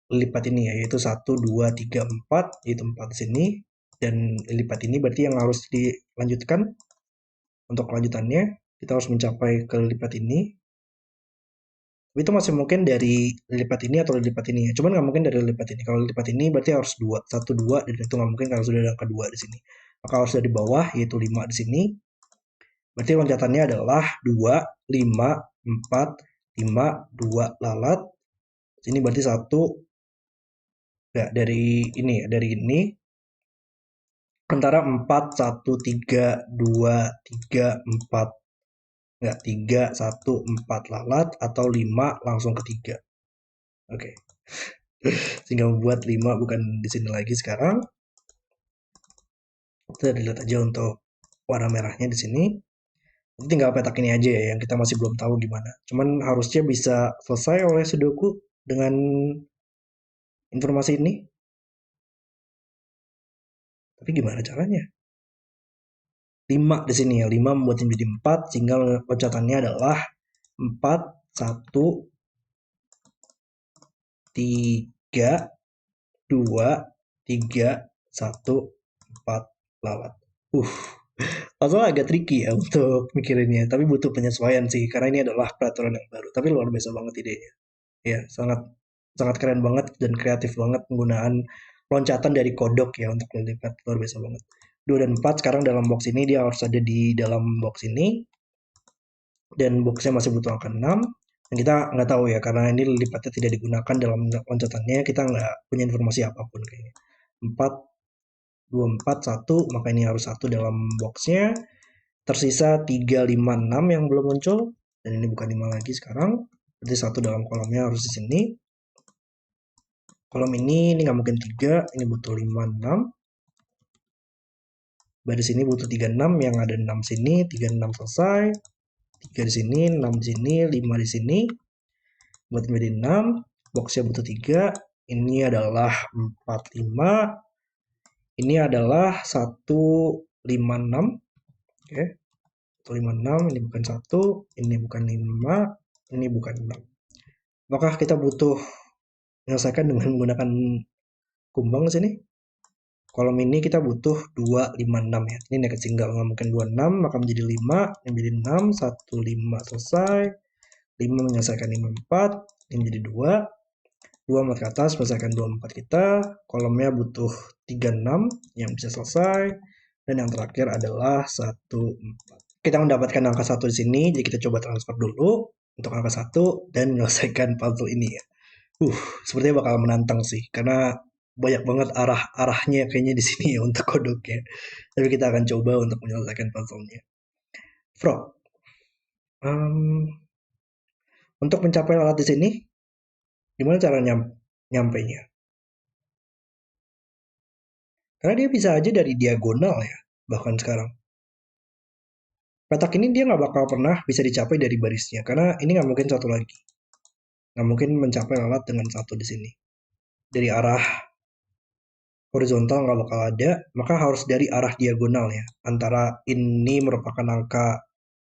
lipat ini ya, yaitu 1, 2, 3, 4, yaitu 4 di sini. Dan lipat ini berarti yang harus dilanjutkan. Untuk kelanjutannya, kita harus mencapai ke lipat ini. Tapi itu masih mungkin dari lipat ini atau lipat ini ya. Cuman nggak mungkin dari lipat ini. Kalau lipat ini berarti harus 2, 1, 2, dan itu nggak mungkin karena sudah ada kedua di sini. Maka harus dari bawah, yaitu 5 di sini. Berarti loncatannya adalah 2, 5, 4, 5, 2 lalat. Sini berarti 1, ya dari ini ya, dari ini. Antara 4, 1, 3, 2, 3, 4. Enggak, 3, 1, 4 lalat. Atau 5 langsung ke 3. Oke. Sehingga membuat 5 bukan di sini lagi sekarang. Kita dilihat aja untuk warna merahnya di sini. Ini tinggal petak ini aja ya, yang kita masih belum tahu gimana. Cuman harusnya bisa selesai oleh Sudoku dengan informasi ini. Tapi gimana caranya? 5 di sini ya, 5 membuat menjadi 4, sehingga loncatannya adalah 4, 1, 3, 2, 3, 1, 4 lalat. Masalah agak tricky ya untuk mikirinnya, tapi butuh penyesuaian sih, karena ini adalah peraturan yang baru. Tapi luar biasa banget idenya. Ya, sangat sangat keren banget dan kreatif banget penggunaan loncatan dari kodok ya untuk lilipat. Luar biasa banget. 2 dan 4 sekarang dalam box ini dia harus ada di dalam box ini. Dan boxnya masih butuh angka 6. Dan kita nggak tahu ya, karena ini lilipatnya tidak digunakan dalam loncatannya, kita nggak punya informasi apapun kayaknya. 4, 2, 4, 1, maka ini harus 1 dalam boxnya. Tersisa 3, 5, 6 yang belum muncul. Dan ini bukan 5 lagi sekarang. Berarti 1 dalam kolomnya harus di sini. Kolom ini nggak mungkin 3, ini butuh 5, 6. Baris ini butuh 3, 6, yang ada 6 sini, 3, 6 selesai. 3 di sini, 6 di sini, 5 di sini. Buat menjadi 6, boxnya butuh 3. Ini adalah 4, 5. Ini adalah 1, 5, 6. Oke. 1, 5, 6, ini bukan 1, ini bukan 5, ini bukan 6. Apakah kita butuh menyelesaikan dengan menggunakan kumbang di sini? Kolom ini kita butuh 2, 5, 6 ya. Ini negatif single, nggak mungkin 2, 6, maka menjadi 5, ini menjadi 6, 1, 5 selesai. 5 menyelesaikan 5, 4, ini menjadi 2. 2 4 ke atas, menyelesaikan 2, 4 kita. Kolomnya butuh 3, 6 yang bisa selesai. Dan yang terakhir adalah 1, 4. Kita mendapatkan angka 1 di sini, jadi kita coba transfer dulu untuk angka 1 dan menyelesaikan puzzle ini ya. Sepertinya bakal menantang sih, karena banyak banget arahnya kayaknya di sini ya untuk kodoknya. Tapi kita akan coba untuk menyelesaikan puzzle-nya. Frog. Untuk mencapai lalat di sini, gimana cara nyampainya? Karena dia bisa aja dari diagonal ya, bahkan sekarang. Petak ini dia nggak bakal pernah bisa dicapai dari barisnya, karena ini nggak mungkin satu lagi. Nggak mungkin mencapai lalat dengan satu di sini. Dari arah horizontal nggak bakal ada, maka harus dari arah diagonal ya. Antara ini merupakan angka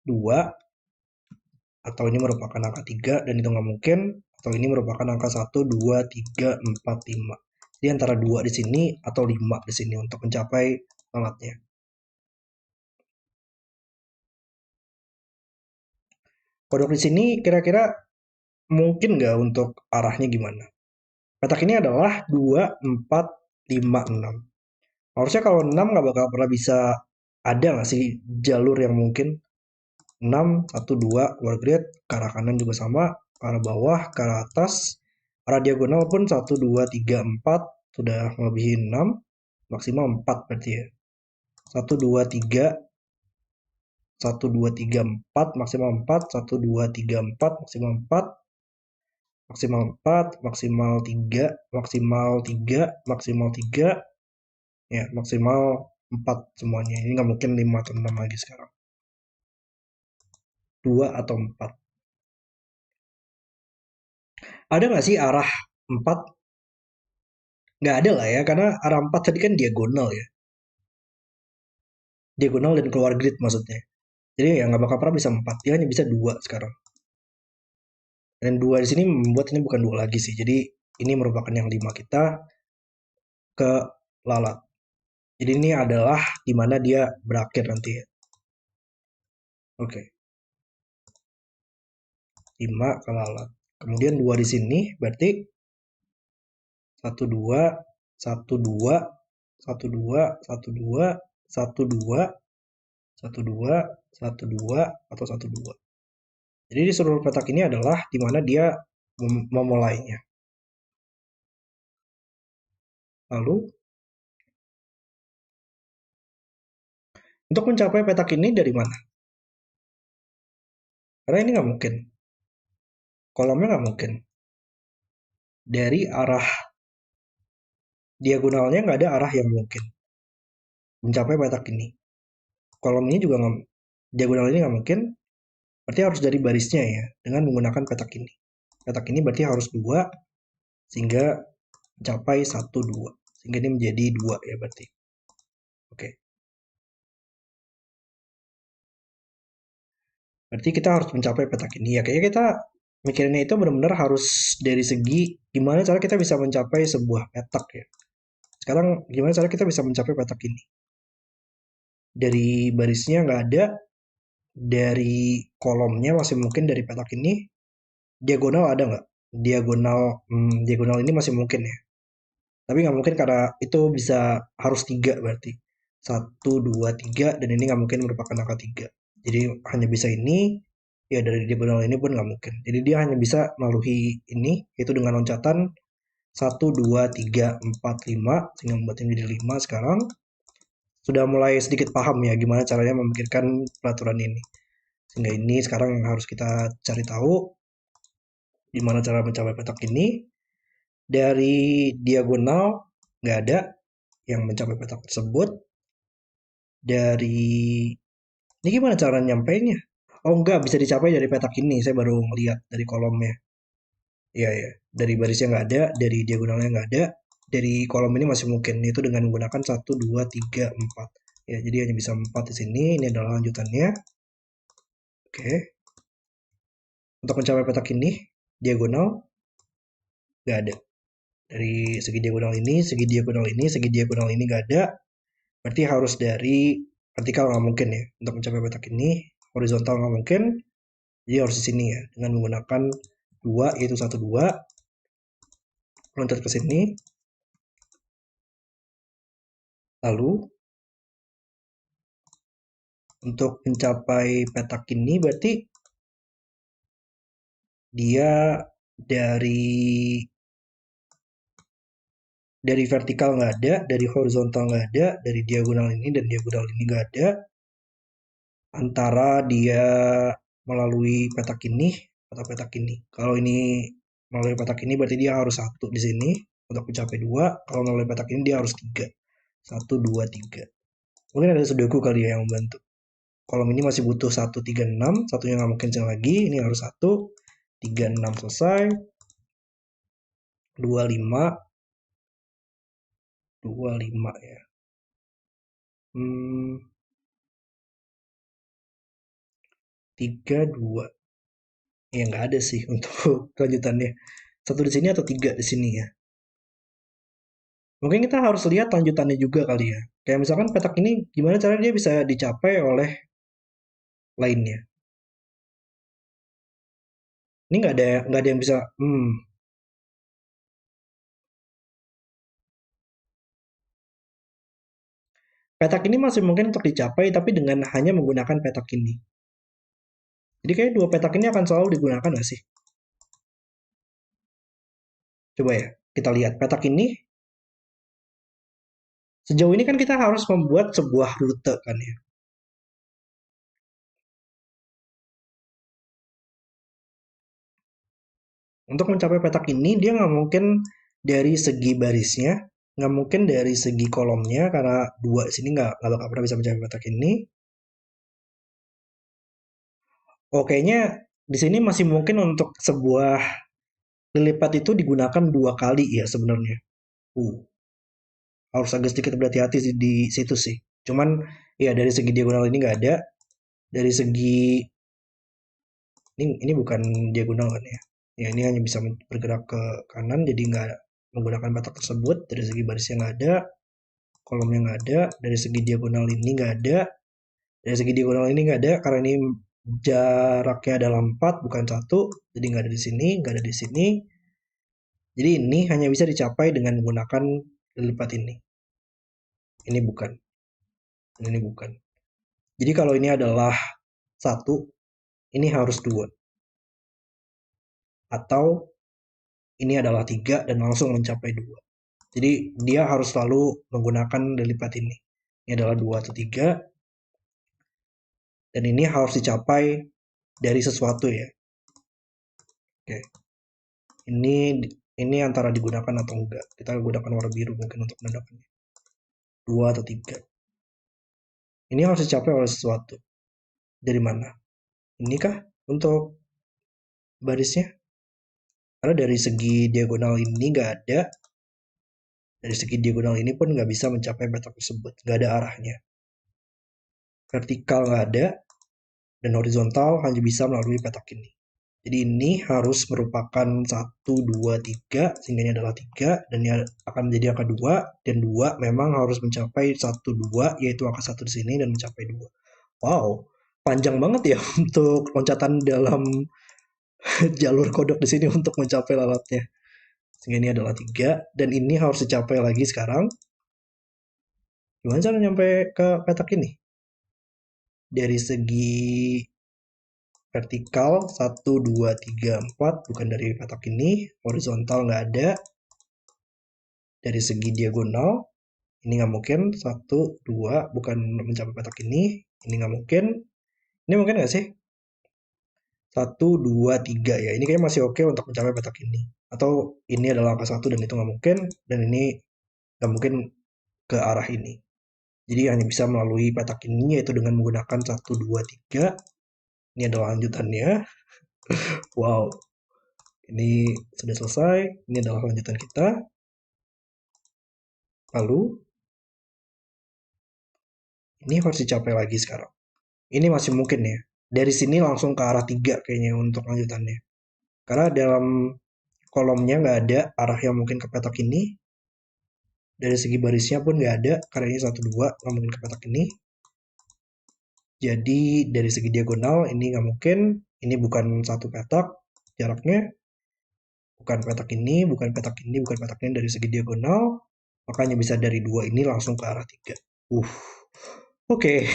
2, atau ini merupakan angka 3, dan itu nggak mungkin, atau ini merupakan angka 1, 2, 3, 4, 5. Jadi antara 2 di sini atau 5 di sini untuk mencapai lalatnya. Kodok di sini kira-kira mungkin nggak untuk arahnya gimana? Petak ini adalah 2, 4, 5, 6. Harusnya kalau 6 nggak bakal pernah bisa ada nggak sih jalur yang mungkin 6, 1, 2, keluar grid, ke arah kanan juga sama, ke arah bawah, ke arah atas, arah diagonal pun 1, 2, 3, 4, sudah melebihi 6, maksimal 4 berarti ya. 1, 2, 3, 1, 2, 3, 4, maksimal 4, 1, 2, 3, 4, maksimal 4, maksimal 4, maksimal 3, maksimal 3, maksimal 3, ya maksimal 4 semuanya. Ini nggak mungkin 5 atau 6 lagi sekarang. 2 atau 4. Ada nggak sih arah 4? Nggak ada lah ya, karena arah 4 tadi kan diagonal ya. Diagonal dan keluar grid maksudnya. Jadi ya nggak bakal pernah bisa 4. Dia hanya bisa 2 sekarang. Dan 2 di sini membuat ini bukan 2 lagi sih. Jadi ini merupakan yang 5 kita ke lalat. Jadi ini adalah di mana dia berakhir nanti ya. Oke, 5 ke lalat. Kemudian 2 di sini berarti 1 2 1 2 1 2 1 2 1 2 1 2 1 2 atau 1 2. Jadi di seluruh petak ini adalah di mana dia memulainya. Lalu untuk mencapai petak ini dari mana? Karena ini nggak mungkin. Kolomnya nggak mungkin. Dari arah diagonalnya nggak ada arah yang mungkin mencapai petak ini. Kolom ini juga nggak, diagonal ini nggak mungkin. Berarti harus dari barisnya ya, dengan menggunakan petak ini. Petak ini berarti harus 2, sehingga mencapai 1, 2. Sehingga ini menjadi 2 ya berarti. Oke. Berarti kita harus mencapai petak ini. Ya kayaknya kita mikirinnya itu benar-benar harus dari segi gimana cara kita bisa mencapai sebuah petak ya. Sekarang gimana cara kita bisa mencapai petak ini? Dari barisnya nggak ada, dari kolomnya masih mungkin dari petak ini, diagonal ada nggak? Diagonal ini masih mungkin ya. Tapi nggak mungkin karena itu bisa harus 3 berarti. 1, 2, 3 dan ini nggak mungkin merupakan angka 3. Jadi hanya bisa ini, ya dari diagonal ini pun nggak mungkin. Jadi dia hanya bisa melalui ini, yaitu dengan loncatan 1, 2, 3, 4, 5, sehingga membuatnya menjadi 5 sekarang. Sudah mulai sedikit paham ya gimana caranya memikirkan peraturan ini. Sehingga ini sekarang yang harus kita cari tahu, gimana cara mencapai petak ini. Dari diagonal nggak ada yang mencapai petak tersebut. Dari ini gimana cara nyampainya? Oh enggak, bisa dicapai dari petak ini. Saya baru ngeliat dari kolomnya. Iya ya, dari barisnya nggak ada, dari diagonalnya nggak ada, dari kolom ini masih mungkin. Itu dengan menggunakan 1, 2, 3, 4. Ya, jadi hanya bisa 4 di sini. Ini adalah lanjutannya. Oke. Untuk mencapai petak ini, diagonal nggak ada. Dari segi diagonal ini, segi diagonal ini, segi diagonal ini nggak ada. Berarti harus dari vertikal nggak mungkin ya. Untuk mencapai petak ini, horizontal nggak mungkin. Jadi harus di sini ya. Dengan menggunakan 2, yaitu 1, 2. Loncat ke sini. Lalu, untuk mencapai petak ini berarti dia dari vertikal nggak ada, dari horizontal nggak ada, dari diagonal ini dan diagonal ini nggak ada. Antara dia melalui petak ini atau petak ini. Kalau ini melalui petak ini berarti dia harus 1 di sini untuk mencapai 2. Kalau melalui petak ini dia harus 3. 1, 2, 3. Mungkin ada sudoku kali ya yang membantu. Kolom ini masih butuh 1, 3, 6. Satunya nggak mungkin lagi. Ini harus 1, 3, 6 selesai. 2, 5. 2, 5 ya. 3, 2. Ya nggak ada sih untuk kelanjutannya. 1 di sini atau 3 di sini ya. Mungkin kita harus lihat lanjutannya juga kali ya. Kayak misalkan petak ini gimana caranya dia bisa dicapai oleh lainnya. Ini nggak ada yang bisa. Petak ini masih mungkin untuk dicapai tapi dengan hanya menggunakan petak ini. Jadi kayak 2 petak ini akan selalu digunakan nggak sih? Coba ya, kita lihat petak ini. Sejauh ini kan kita harus membuat sebuah rute kan ya. Untuk mencapai petak ini dia nggak mungkin dari segi barisnya Nggak mungkin dari segi kolomnya, karena 2 sini nggak bakal pernah bisa mencapai petak ini. Oh, kayaknya di sini masih mungkin untuk sebuah lilipat itu digunakan 2 kali ya sebenarnya. Uh, harus agak sedikit berhati-hati di situ sih. Cuman ya dari segi diagonal ini nggak ada, dari segi ini bukan diagonal kan ya. Ya ini hanya bisa bergerak ke kanan, jadi nggak menggunakan petak tersebut. Dari segi barisnya nggak ada, kolomnya nggak ada, dari segi diagonal ini nggak ada, dari segi diagonal ini nggak ada karena ini jaraknya adalah 4 bukan 1, jadi nggak ada di sini, nggak ada di sini. Jadi ini hanya bisa dicapai dengan menggunakan lipat ini. Ini bukan, ini bukan. Jadi kalau ini adalah 1, ini harus 2. Atau ini adalah 3 dan langsung mencapai 2. Jadi dia harus selalu menggunakan lipat ini. Ini adalah 2 atau 3. Dan ini harus dicapai dari sesuatu ya. Oke. Ini antara digunakan atau enggak. Kita gunakan warna biru mungkin untuk menandakannya. 2 atau 3. Ini harus dicapai oleh sesuatu. Dari mana? Ini kah untuk barisnya? Karena dari segi diagonal ini nggak ada. Dari segi diagonal ini pun nggak bisa mencapai petak tersebut. Nggak ada arahnya. Vertikal nggak ada. Dan horizontal hanya bisa melalui petak ini. Jadi ini harus merupakan 1, 2, 3, sehingga ini adalah 3, dan ini akan menjadi angka 2, dan 2 memang harus mencapai 1, 2, yaitu angka 1 di sini, dan mencapai 2. Wow, panjang banget ya untuk loncatan dalam jalur kodok di sini untuk mencapai lalatnya. Sehingga ini adalah 3, dan ini harus dicapai lagi sekarang. Gimana cara nyampe ke petak ini? Dari segi vertikal 1, 2, 3, 4 bukan dari petak ini, horizontal nggak ada. Dari segi diagonal ini nggak mungkin, 1, 2 bukan mencapai petak ini nggak mungkin. Ini mungkin nggak sih? 1, 2, 3 ya, ini kayaknya masih oke untuk mencapai petak ini. Atau ini adalah angka 1 dan itu nggak mungkin, dan ini nggak mungkin ke arah ini. Jadi hanya bisa melalui petak ini, yaitu dengan menggunakan 1, 2, 3. Ini adalah lanjutannya. Wow, ini sudah selesai. Ini adalah lanjutan kita. Lalu, ini harus dicapai lagi sekarang. Ini masih mungkin ya. Dari sini langsung ke arah 3 kayaknya untuk lanjutannya. Karena dalam kolomnya nggak ada arah yang mungkin ke petak ini. Dari segi barisnya pun nggak ada, karena ini 1, 2, nggak mungkin ke petak ini. Jadi dari segi diagonal ini nggak mungkin. Ini bukan satu petak jaraknya. Bukan petak ini, bukan petak ini, bukan petak ini. Dari segi diagonal, makanya bisa dari 2 ini langsung ke arah 3. Oke.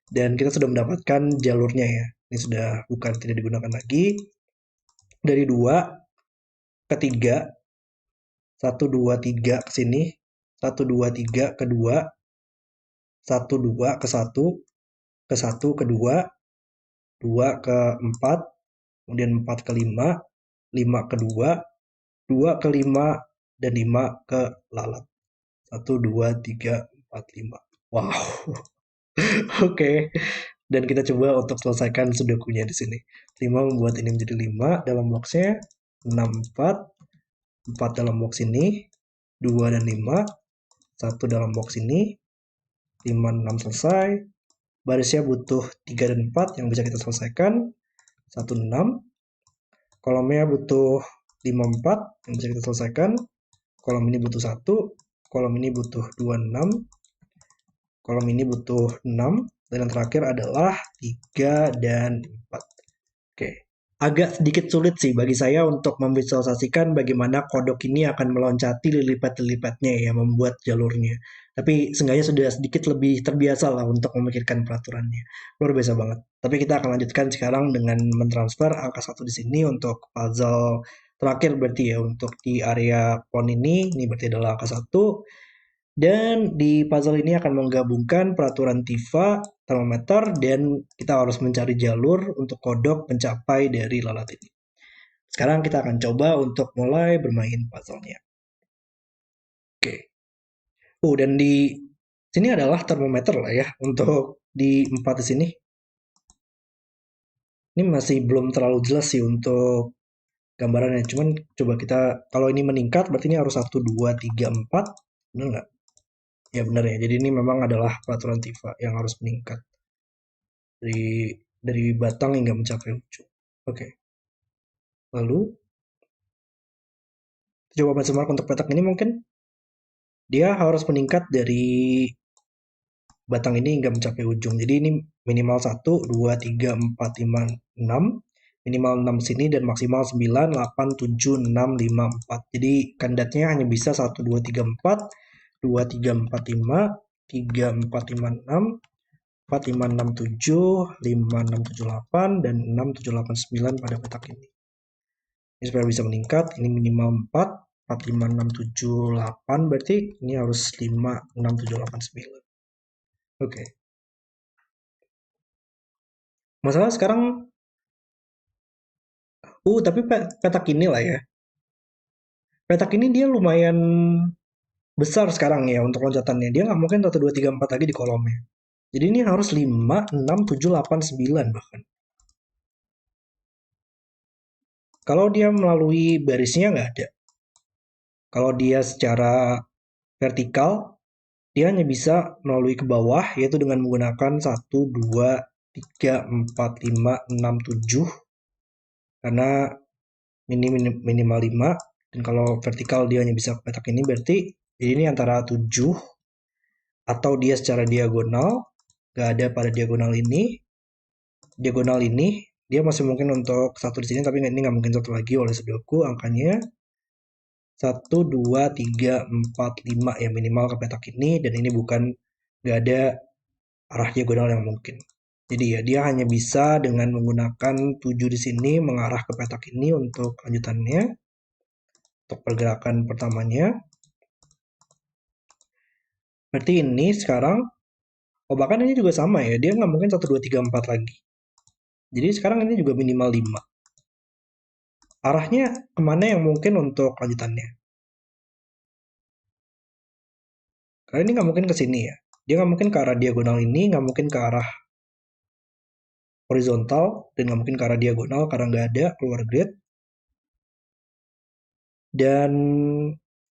Dan kita sudah mendapatkan jalurnya ya. Ini sudah bukan tidak digunakan lagi. Dari 2 ke 3, 1, 2, 3 ke sini, 1, 2, 3 ke 2, 1, 2 ke 1, ke 1 ke 2, 2 ke 4, kemudian 4 ke 5, 5 ke 2, 2 ke 5, dan 5 ke lalat. 1, 2, 3, 4, 5. Wow. Oke. Dan kita coba untuk selesaikan sudokunya di sini. 5 membuat ini menjadi 5 dalam boxnya, 6, 4, 4 dalam box ini, 2 dan 5, 1 dalam box ini, 5, 6 selesai. Barisnya butuh 3 dan 4 yang bisa kita selesaikan, 1, 6. Kolomnya butuh 5, 4 yang bisa kita selesaikan. Kolom ini butuh 1, kolom ini butuh 2, 6. Kolom ini butuh 6, dan yang terakhir adalah 3 dan 4. Oke. Agak sedikit sulit sih bagi saya untuk memvisualisasikan bagaimana kodok ini akan meloncati lilipat-lilipatnya ya, membuat jalurnya. Tapi seenggaknya sudah sedikit lebih terbiasa lah untuk memikirkan peraturannya. Luar biasa banget. Tapi kita akan lanjutkan sekarang dengan mentransfer angka 1 di sini untuk puzzle terakhir berarti ya, untuk di area pon ini berarti adalah angka 1. Dan di puzzle ini akan menggabungkan peraturan TIFA, termometer, dan kita harus mencari jalur untuk kodok mencapai dari lalat ini. Sekarang kita akan coba untuk mulai bermain puzzle-nya. Oke. Dan di sini adalah termometer lah ya untuk di 4 di sini. Ini masih belum terlalu jelas sih untuk gambarannya. Cuman coba kita, kalau ini meningkat berarti ini harus 1, 2, 3, 4. Benar nggak? Ya benar ya. Jadi ini memang adalah peraturan TIFA yang harus meningkat. Dari batang hingga mencapai ujung. Oke. Lalu, coba benchmark untuk petak ini mungkin dia harus meningkat dari batang ini hingga mencapai ujung. Jadi ini minimal 1, 2, 3, 4, 5, 6. Minimal 6 sini dan maksimal 9, 8, 7, 6, 5, 4. Jadi kandidatnya hanya bisa 1, 2, 3, 4, 2, 3, 4, 5, 3, 4, 5, 6, 4, 5, 6, 7, 5, 6, 7, 8, dan 6, 7, 8, 9 pada petak ini. Ini supaya bisa meningkat, ini minimal 4, 4, 5, 6, 7, 8, berarti ini harus 5, 6, 7, 8, 9. Oke. Masalah sekarang, tapi petak ini lah ya. Petak ini dia lumayan besar sekarang ya untuk loncatannya. Dia nggak mungkin 1, 2, 3, 4 lagi di kolomnya. Jadi ini harus 5, 6, 7, 8, 9 bahkan. Kalau dia melalui barisnya nggak ada. Kalau dia secara vertikal, dia hanya bisa melalui ke bawah, yaitu dengan menggunakan 1, 2, 3, 4, 5, 6, 7. Karena minimal 5. Dan kalau vertikal dia hanya bisa ke petak ini, berarti ini antara 7 atau dia secara diagonal, nggak ada pada diagonal ini. Diagonal ini, dia masih mungkin untuk satu di sini, tapi ini nggak mungkin satu lagi oleh saudaraku. Angkanya 1, 2, 3, 4, 5 ya minimal ke petak ini. Dan ini bukan, nggak ada arah diagonal yang mungkin. Jadi ya, dia hanya bisa dengan menggunakan 7 di sini mengarah ke petak ini untuk lanjutannya. Untuk pergerakan pertamanya. Berarti ini sekarang, bahkan ini juga sama ya, dia nggak mungkin 1, 2, 3, 4 lagi. Jadi sekarang ini juga minimal 5. Arahnya kemana yang mungkin untuk lanjutannya? Karena ini nggak mungkin ke sini ya. Dia nggak mungkin ke arah diagonal ini, nggak mungkin ke arah horizontal, dan nggak mungkin ke arah diagonal karena nggak ada keluar grid. Dan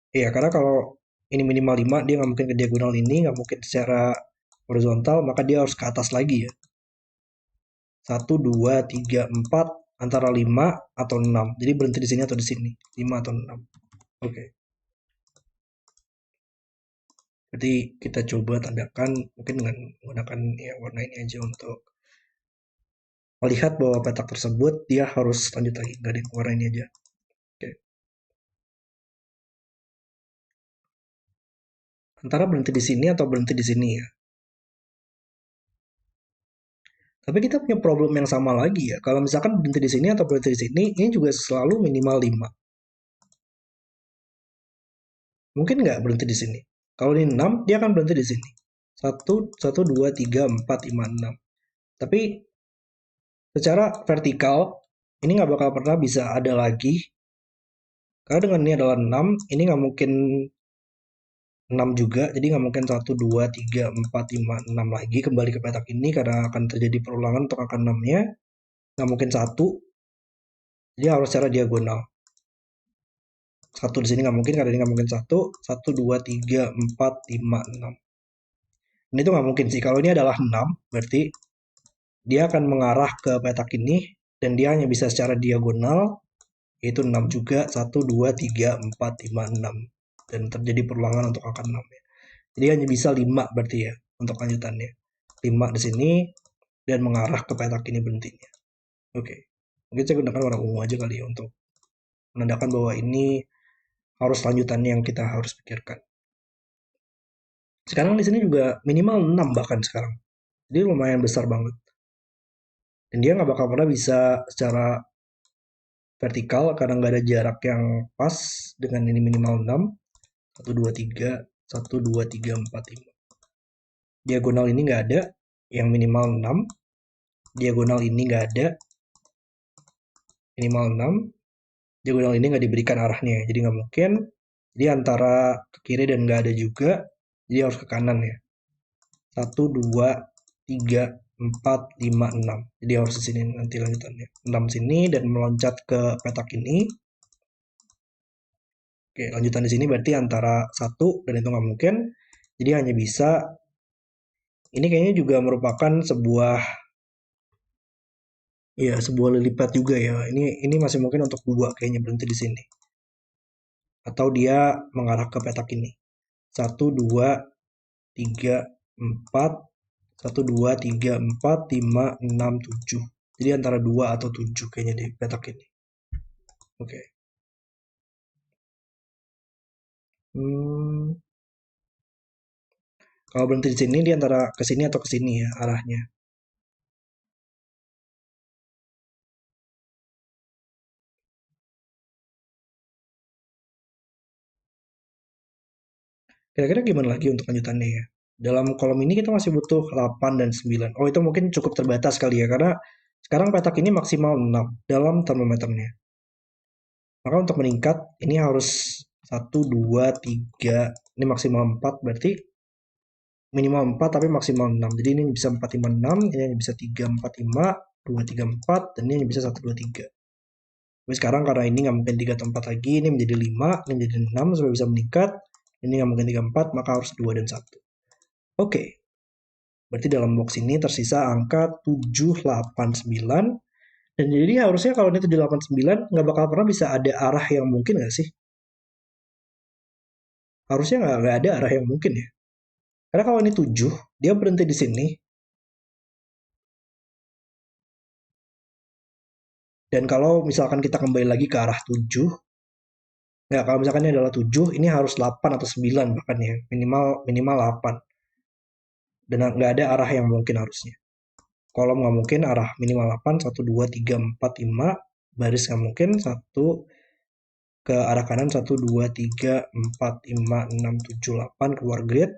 ya karena kalau ini minimal 5, dia nggak mungkin ke diagonal ini, nggak mungkin secara horizontal, maka dia harus ke atas lagi ya. 1, 2, 3, 4, antara 5 atau 6. Jadi berhenti di sini atau di sini. 5 atau 6. Oke. Jadi kita coba tandakan mungkin dengan menggunakan ya warna ini aja untuk melihat bahwa petak tersebut dia harus lanjut lagi. Nggak ada warna ini aja. Oke. Antara berhenti di sini atau berhenti di sini ya. Tapi kita punya problem yang sama lagi ya. Kalau misalkan berhenti di sini atau berhenti di sini, ini juga selalu minimal 5. Mungkin nggak berhenti di sini. Kalau ini 6, dia akan berhenti di sini. 1, 1, 2, 3, 4, 5, 6. Tapi secara vertikal, ini nggak bakal pernah bisa ada lagi. Karena dengan ini adalah 6, ini nggak mungkin 6 juga. Jadi nggak mungkin 1, 2, 3, 4, 5, 6 lagi kembali ke petak ini karena akan terjadi perulangan untuk angka 6-nya. Nggak mungkin 1. Jadi harus secara diagonal. 1 di sini nggak mungkin karena ini nggak mungkin 1. 1, 2, 3, 4, 5, 6. Ini tuh nggak mungkin sih. Kalau ini adalah 6, berarti dia akan mengarah ke petak ini dan dia hanya bisa secara diagonal, yaitu 6 juga. 1, 2, 3, 4, 5, 6. Dan terjadi perulangan untuk angka 6 ya. Jadi hanya bisa 5 berarti ya untuk lanjutannya. 5 di sini dan mengarah ke petak ini berhentinya. Oke. Mungkin saya gunakan warna ungu aja kali ya untuk menandakan bahwa ini harus lanjutannya yang kita harus pikirkan. Sekarang di sini juga minimal 6 bahkan sekarang. Jadi lumayan besar banget. Dan dia nggak bakal pernah bisa secara vertikal karena nggak ada jarak yang pas dengan ini minimal 6. 1, 2, 3, 1, 2, 3, 4, 5. Diagonal ini nggak ada yang minimal 6. Diagonal ini nggak ada minimal 6. Diagonal ini nggak diberikan arahnya, jadi nggak mungkin. Jadi antara ke kiri dan nggak ada juga. Jadi harus ke kanan ya. 1, 2, 3, 4, 5, 6. Jadi harus di sini nanti lanjutannya. 6 sini dan meloncat ke petak ini. Oke, lanjutan di sini berarti antara 1 dan itu nggak mungkin. Jadi hanya bisa, ini kayaknya juga merupakan sebuah lipat juga ya. Ini masih mungkin untuk 2 kayaknya berhenti di sini. Atau dia mengarah ke petak ini. 1, 2, 3, 4, 1, 2, 3, 4, 5, 6, 7. Jadi antara 2 atau 7 kayaknya di petak ini. Oke. Kalau berhenti di sini, dia antara ke sini atau ke sini ya arahnya. Kira-kira gimana lagi untuk lanjutannya ya? Dalam kolom ini kita masih butuh 8 dan 9. Oh, itu mungkin cukup terbatas kali ya, karena sekarang petak ini maksimal 6 dalam termometernya. Maka untuk meningkat, ini harus 1, 2, 3, ini maksimal 4, berarti minimal 4 tapi maksimal 6. Jadi ini bisa 4, 5, 6, ini bisa 3, 4, 5, 2, 3, 4, dan ini bisa 1, 2, 3. Tapi sekarang karena ini nggak mungkin 3 atau 4 lagi, ini menjadi 5, ini menjadi 6, supaya bisa meningkat. Ini nggak mungkin 3, 4, maka harus 2 dan 1. Oke, berarti dalam box ini tersisa angka 7, 8, 9. Dan jadi harusnya kalau ini 7, 8, 9, nggak bakal pernah bisa ada arah yang mungkin nggak sih? Harusnya nggak ada arah yang mungkin ya. Karena kalau ini 7, dia berhenti di sini. Dan kalau misalkan kita kembali lagi ke arah 7, nggak, kalau misalkan ini adalah 7, ini harus 8 atau 9 bahkan ya. Minimal 8. Dan nggak ada arah yang mungkin harusnya. Kolom nggak mungkin, arah minimal 8, 1, 2, 3, 4, 5. Baris nggak mungkin, 1 ke arah kanan, 1, 2, 3, 4, 5, 6, 7, 8, keluar grid.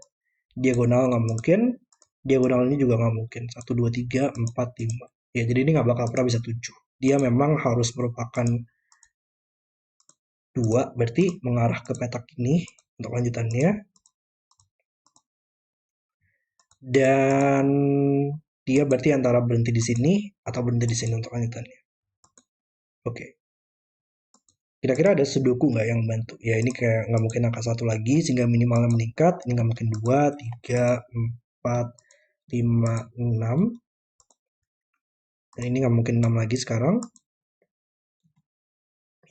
Diagonal nggak mungkin, diagonal ini juga nggak mungkin, 1, 2, 3, 4, 5. Ya, jadi ini nggak bakal pernah bisa 7. Dia memang harus merupakan 2, berarti mengarah ke petak ini untuk lanjutannya. Dan dia berarti antara berhenti di sini atau berhenti di sini untuk lanjutannya. Oke. Kira-kira ada sudoku nggak yang membantu? Ya ini kayak nggak mungkin angka 1 lagi sehingga minimalnya meningkat. Ini nggak mungkin 2, 3, 4, 5, 6. Dan ini nggak mungkin 6 lagi sekarang.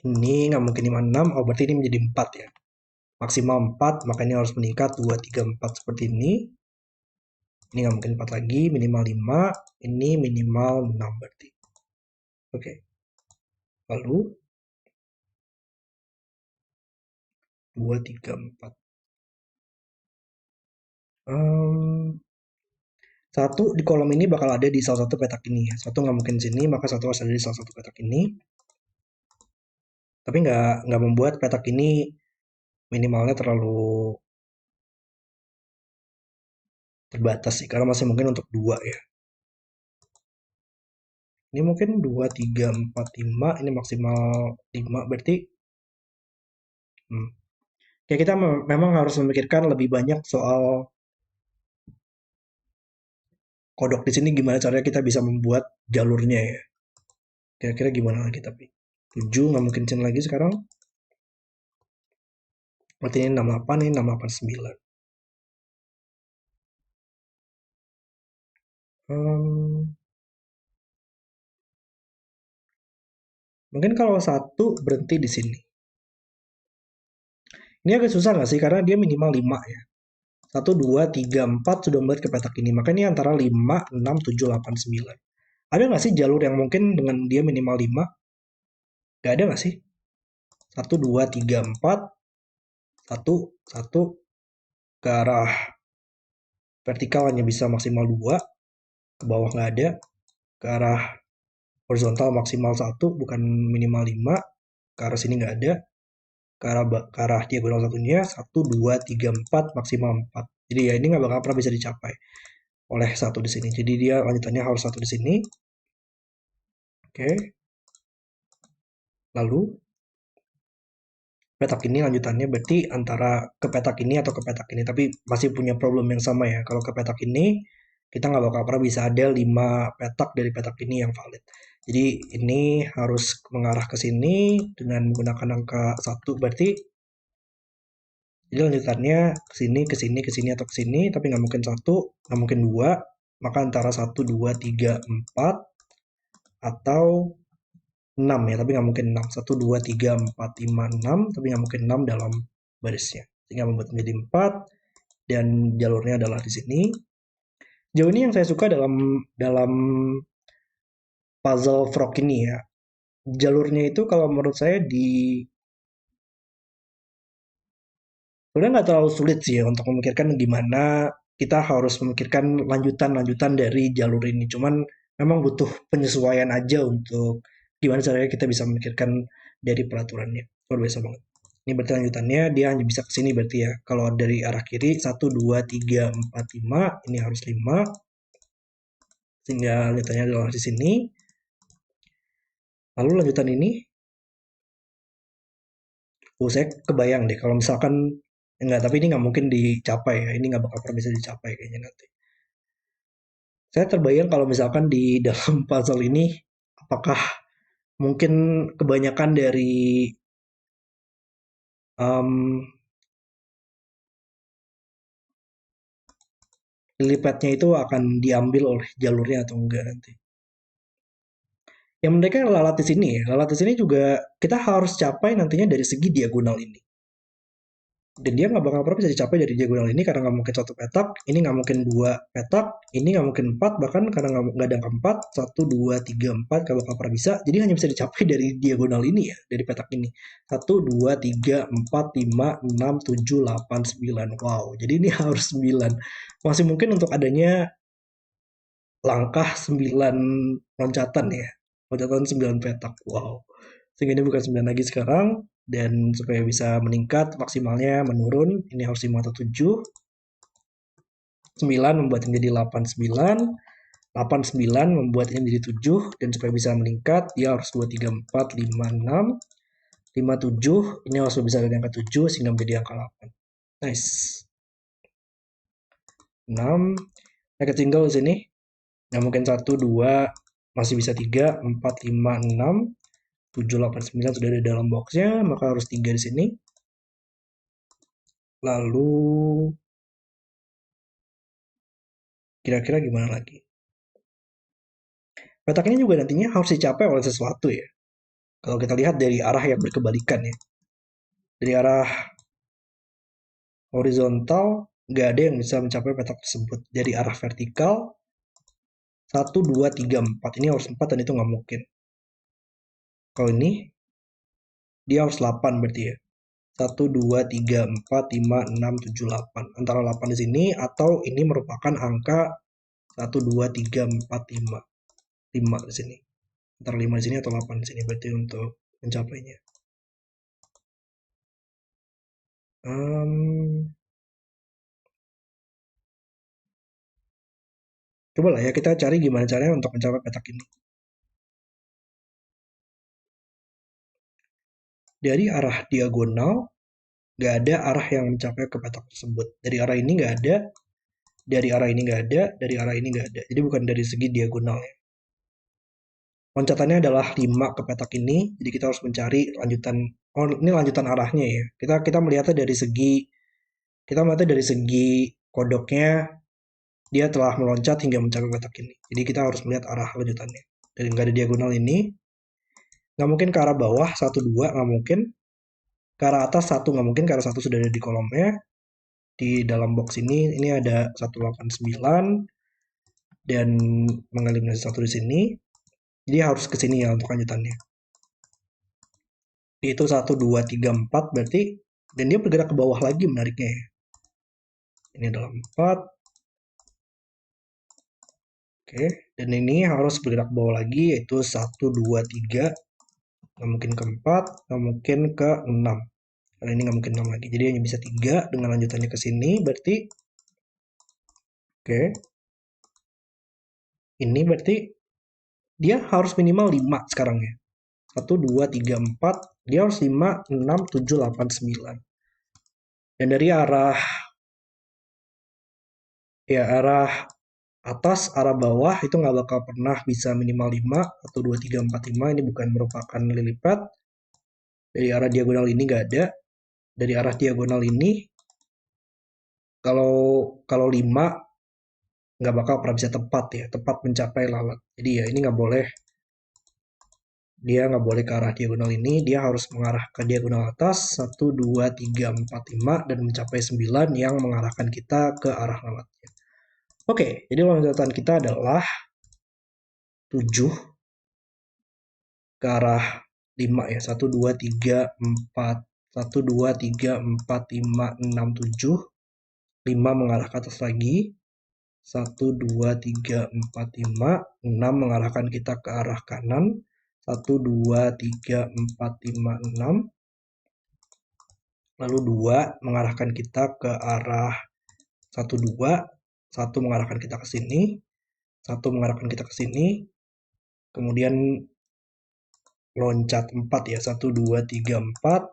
Ini nggak mungkin 5, 6. Oh berarti ini menjadi 4 ya. Maksimal 4, makanya harus meningkat 2, 3, 4 seperti ini. Ini nggak mungkin 4 lagi, minimal 5. Ini minimal 6 berarti. Oke. Lalu 2, 3, 4. Satu di kolom ini bakal ada di salah satu petak ini ya. Satu nggak mungkin sini, maka satu harus ada di salah satu petak ini. Tapi nggak membuat petak ini minimalnya terlalu terbatas sih, karena masih mungkin untuk 2 ya. Ini mungkin 2, 3, 4, 5, ini maksimal 5 berarti. Ya kita memang harus memikirkan lebih banyak soal kodok di sini, gimana caranya kita bisa membuat jalurnya ya. Kira-kira gimana lagi tapi. 7 nggak mungkin sini lagi sekarang. Berarti ini 68, ini 689. Mungkin kalau 1 berhenti di sini. Ini agak susah nggak sih? Karena dia minimal 5 ya. 1, 2, 3, 4 sudah melihat ke petak ini. Maka ini antara 5, 6, 7, 8, 9. Ada nggak sih jalur yang mungkin dengan dia minimal 5? Nggak ada nggak sih? 1, 2, 3, 4. 1, 1. Ke arah vertikal hanya bisa maksimal 2. Ke bawah nggak ada. Ke arah horizontal maksimal 1, bukan minimal 5. Ke arah sini nggak ada. Ke arah diagonal satunya 1, 2, 3, 4, maksimal 4. Jadi ya ini nggak bakal pernah bisa dicapai oleh 1 di sini. Jadi dia lanjutannya harus 1 di sini. Oke. Lalu petak ini lanjutannya berarti antara ke petak ini atau ke petak ini, tapi masih punya problem yang sama ya. Kalau ke petak ini kita nggak bakal pernah bisa ada 5 petak dari petak ini yang valid. Jadi ini harus mengarah ke sini dengan menggunakan angka 1 berarti. Jadi lanjutannya ke sini, ke sini, ke sini atau ke sini, tapi nggak mungkin 1, nggak mungkin 2, maka antara 1, 2, 3, 4 atau 6 ya, tapi nggak mungkin 6. 1, 2, 3, 4, 5, 6, tapi nggak mungkin 6 dalam barisnya. Sehingga membuat menjadi 4, dan jalurnya adalah di sini. Jauh ini yang saya suka dalam dalam puzzle frog ini ya. Jalurnya itu kalau menurut saya sebenarnya nggak terlalu sulit sih ya untuk memikirkan gimana kita harus memikirkan lanjutan-lanjutan dari jalur ini. Cuman memang butuh penyesuaian aja untuk gimana caranya kita bisa memikirkan dari peraturannya. Luar biasa banget. Ini berarti lanjutannya dia hanya bisa ke sini berarti ya. Kalau dari arah kiri 1, 2, 3, 4, 5, ini harus 5. Sehingga lanjutannya adalah di sini. Lalu lanjutan ini, saya kebayang deh kalau misalkan enggak, tapi ini nggak mungkin dicapai ya. Ini nggak bakal pernah bisa dicapai kayaknya nanti. Saya terbayang kalau misalkan di dalam puzzle ini, apakah mungkin kebanyakan dari um, lily padnya itu akan diambil oleh jalurnya atau enggak nanti. Yang mereka lalat di sini ya, lalat di sini juga kita harus capai nantinya dari segi diagonal ini. Dan dia nggak bakal pernah bisa dicapai dari diagonal ini karena nggak mungkin 1 petak, ini nggak mungkin 2 petak, ini nggak mungkin 4, bahkan karena nggak ada angka 4, 1, 2, 3, 4 nggak bakal pernah bisa, jadi hanya bisa dicapai dari diagonal ini ya, dari petak ini. 1, 2, 3, 4, 5, 6, 7, 8, 9. Wow, jadi ini harus 9. Masih mungkin untuk adanya langkah 9 loncatan ya, loncatan 9 petak. Wow, sehingga ini bukan 9 lagi sekarang. Dan supaya bisa meningkat maksimalnya menurun, ini harus 5 atau 7. 9 membuat menjadi 89. 89 membuat ini menjadi 7. Dan supaya bisa meningkat, dia harus 2, 3, 4, 5, 6. 5, 7. Ini harus bisa dari angka 7 sehingga menjadi angka 8. Nice. 6. Nah, tinggal di sini. Nggak mungkin 1, 2, masih bisa 3, 4, 5, 6. 7, 8, 9 sudah ada di dalam boxnya, maka harus 3 di sini. Lalu kira-kira gimana lagi? Petak ini juga nantinya harus dicapai oleh sesuatu ya. Kalau kita lihat dari arah yang berkebalikan ya. Dari arah horizontal, nggak ada yang bisa mencapai petak tersebut. Dari arah vertikal, 1, 2, 3, 4. Ini harus 4 dan itu nggak mungkin. Kalau ini, dia harus 8 berarti ya. 1, 2, 3, 4, 5, 6, 7, 8. Antara 8 di sini atau ini merupakan angka 1, 2, 3, 4, 5. 5 di sini. Antara 5 di sini atau 8 di sini berarti untuk mencapainya. Coba lah ya kita cari gimana caranya untuk mencapai petak ini. Dari arah diagonal, nggak ada arah yang mencapai ke petak tersebut. Dari arah ini nggak ada, dari arah ini nggak ada, dari arah ini nggak ada. Jadi bukan dari segi diagonal ya. Loncatannya adalah 5 ke petak ini, jadi kita harus mencari lanjutan. Oh, ini lanjutan arahnya ya. Kita melihatnya dari segi, kodoknya, dia telah meloncat hingga mencapai petak ini. Jadi kita harus melihat arah lanjutannya. Dan nggak ada diagonal ini, nggak mungkin ke arah bawah 1, 2 nggak mungkin, ke arah atas 1 nggak mungkin, ke arah 1 sudah ada di kolomnya. Di dalam box ini ada 189 dan mengeliminasi 1 di sini, jadi harus ke sini ya untuk lanjutannya. Itu 1, 2, 3, 4 berarti, dan dia bergerak ke bawah lagi menariknya ya. Ini adalah 4. Oke, dan ini harus bergerak ke bawah lagi, yaitu 1, 2, 3. Nggak mungkin ke 4, nggak mungkin ke 6. Karena ini nggak mungkin 6 lagi. Jadi hanya bisa 3 dengan lanjutannya ke sini. Berarti, oke. Ini berarti dia harus minimal 5 sekarang ya. 1, 2, 3, 4. Dia harus 5, 6, 7, 8, 9. Dan dari arah atas, arah bawah itu nggak bakal pernah bisa minimal 5, 1, 2, 3, 4, 5. Ini bukan merupakan lily pad. Dari arah diagonal ini nggak ada. Dari arah diagonal ini, kalau 5 nggak bakal pernah bisa tepat ya, tepat mencapai lalat. Jadi ya ini nggak boleh, dia nggak boleh ke arah diagonal ini, dia harus mengarah ke diagonal atas 1, 2, 3, 4, 5 dan mencapai 9 yang mengarahkan kita ke arah lalatnya. Oke, jadi loncatan kita adalah 7 ke arah 5 ya. 1, 2, 3, 4. 1, 2, 3, 4, 5, 6, 7. 5 mengarah ke atas lagi. 1, 2, 3, 4, 5. 6 mengarahkan kita ke arah kanan. 1, 2, 3, 4, 5, 6. Lalu 2 mengarahkan kita ke arah 1, 2. 1 mengarahkan kita ke sini. 1 mengarahkan kita ke sini. Kemudian loncat 4 ya. 1, 2, 3, 4.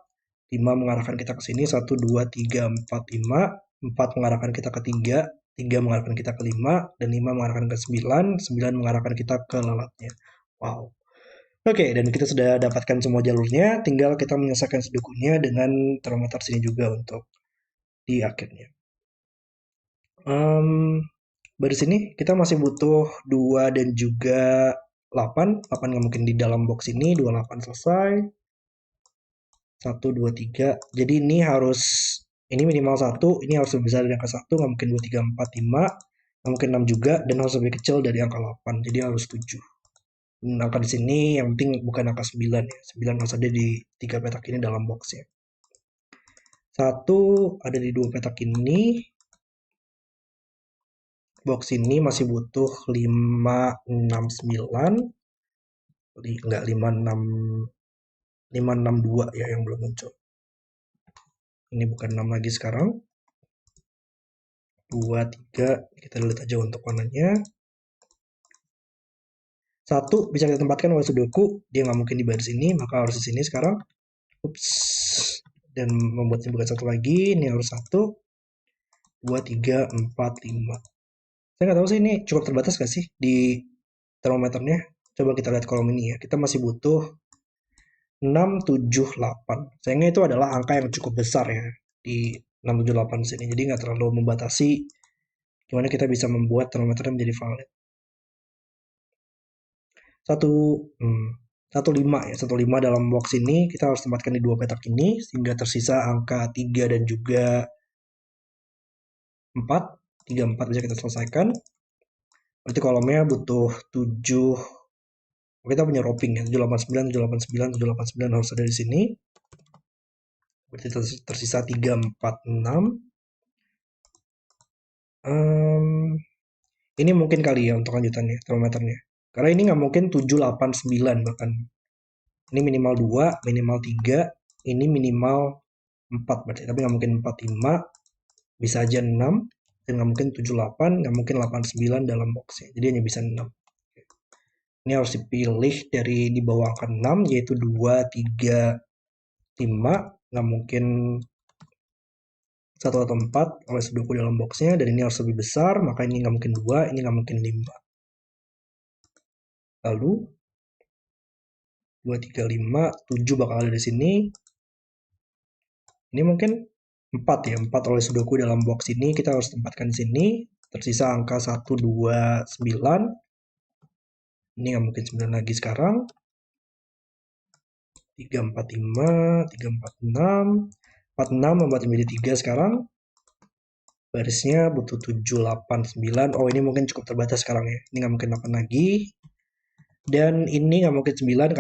5 mengarahkan kita ke sini. 1, 2, 3, 4, 5. 4 mengarahkan kita ke 3. 3 mengarahkan kita ke 5. Dan 5 mengarahkan ke 9. 9 mengarahkan kita ke lalatnya. Wow. Oke, dan kita sudah dapatkan semua jalurnya. Tinggal kita menyelesaikan sedukunya dengan termometer sini juga untuk di akhirnya. Baru sini kita masih butuh 2 dan juga 8. 8 nggak mungkin di dalam box ini. 28 selesai. 1, 2, 3. Jadi ini minimal 1, ini harus lebih besar dari angka 1, nggak mungkin 2, 3, 4, 5, nggak mungkin 6 juga, dan harus lebih kecil dari angka 8, jadi harus 7. Dan angka di sini yang penting bukan angka 9 ya, 9 harus ada di 3 petak ini dalam boxnya. 1 ada di 2 petak ini, box ini masih butuh 5, 6, 9, enggak 5, 6, 5, 6, 2 ya yang belum muncul. Ini bukan 6 lagi sekarang. 2, 3, kita lihat aja untuk warnanya. 1 bisa kita tempatkan oleh sudoku, dia nggak mungkin di baris ini, maka harus di sini sekarang. Ups. Dan membuatnya bukan 1 lagi, ini harus 1, 2, 3, 4, 5. Saya nggak tahu sih ini cukup terbatas nggak sih di termometernya. Coba kita lihat kolom ini ya, kita masih butuh 6, 7, 8. Sayangnya itu adalah angka yang cukup besar ya, di 6, 7, 8 sini. Jadi nggak terlalu membatasi gimana kita bisa membuat termometernya menjadi valid. 1,5 ya, 1,5 dalam box ini kita harus tempatkan di 2 petak ini sehingga tersisa angka 3 dan juga 4. 3, 4 bisa kita selesaikan. Berarti kolomnya butuh 7. Kita punya roping ya, 789, 789, 789 harus ada di sini. Berarti tersisa 3, 4, 6. Ini mungkin kali ya untuk lanjutannya, termometernya. Karena ini nggak mungkin 7, 8, 9 bahkan. Ini minimal 2, minimal 3, ini minimal 4 berarti. Tapi nggak mungkin 4, 5, bisa aja 6, dan nggak mungkin 7, 8, nggak mungkin 8, 9 dalam boxnya. Jadi hanya bisa 6. Ini harus dipilih dari di bawah angka 6, yaitu 2, 3, 5. Nggak mungkin 1 atau 4 oleh sudoku dalam boxnya, dan ini harus lebih besar, maka ini nggak mungkin 2, ini nggak mungkin 5. Lalu 2, 3, 5, 7 bakal ada di sini. Ini mungkin 4 ya, 4 oleh sudoku dalam box ini kita harus tempatkan di sini. Tersisa angka 1, 2, 9. Ini nggak mungkin 9 lagi sekarang. 3, 4, 5, 3, 4, 6. 4, 6 membuat menjadi 3 sekarang. Barisnya butuh 7, 8, 9. Oh, ini mungkin cukup terbatas sekarang ya. Ini nggak mungkin 8 lagi. Dan ini nggak mungkin 9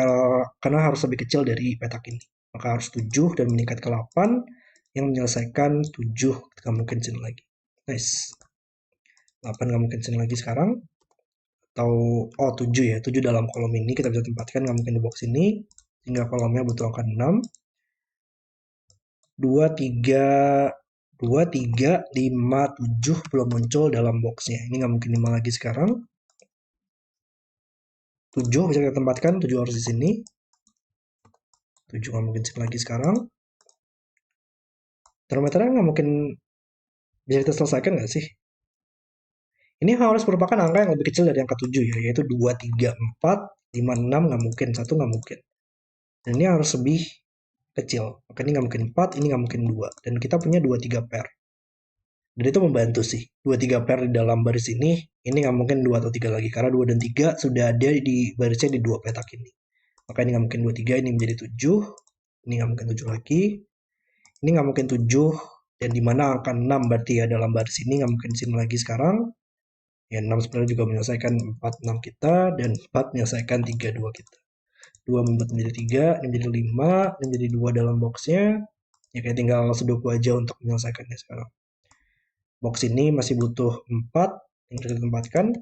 karena harus lebih kecil dari petak ini. Maka harus 7 dan meningkat ke 8 yang menyelesaikan 7 nggak mungkin sini lagi. Nice. 8 nggak mungkin sini lagi sekarang. Atau 7 ya. 7 dalam kolom ini kita bisa tempatkan nggak mungkin di box ini. Sehingga kolomnya butuh angka 6. 2, 3, 2, 3, 5, 7 belum muncul dalam boxnya. Ini nggak mungkin 5 lagi sekarang. 7 bisa kita tempatkan, 7 harus di sini. 7 nggak mungkin sini lagi sekarang. Termometernya nggak mungkin bisa kita selesaikan nggak sih? Ini harus merupakan angka yang lebih kecil dari angka 7 ya, yaitu 2, 3, 4, 5, 6 nggak mungkin, 1 nggak mungkin. Dan ini harus lebih kecil. Maka ini nggak mungkin 4, ini nggak mungkin 2. Dan kita punya 2, 3 pair. Dan itu membantu sih. 2, 3 pair di dalam baris ini nggak mungkin 2 atau 3 lagi. Karena 2 dan 3 sudah ada di barisnya di 2 petak ini. Maka ini nggak mungkin 2, 3, ini menjadi 7. Ini nggak mungkin 7 lagi. Ini nggak mungkin 7. Dan dimana angka 6 berarti ya dalam baris ini nggak mungkin sini lagi sekarang. Ya 6 sebenarnya juga menyelesaikan 4, 6 kita. Dan 4 menyelesaikan 3, 2 kita. 2 membuat menjadi 3, ini menjadi 5, ini menjadi 2 dalam boxnya. Ya kayak tinggal sudoku aja untuk menyelesaikannya sekarang. Box ini masih butuh 4 yang bisa ditempatkan.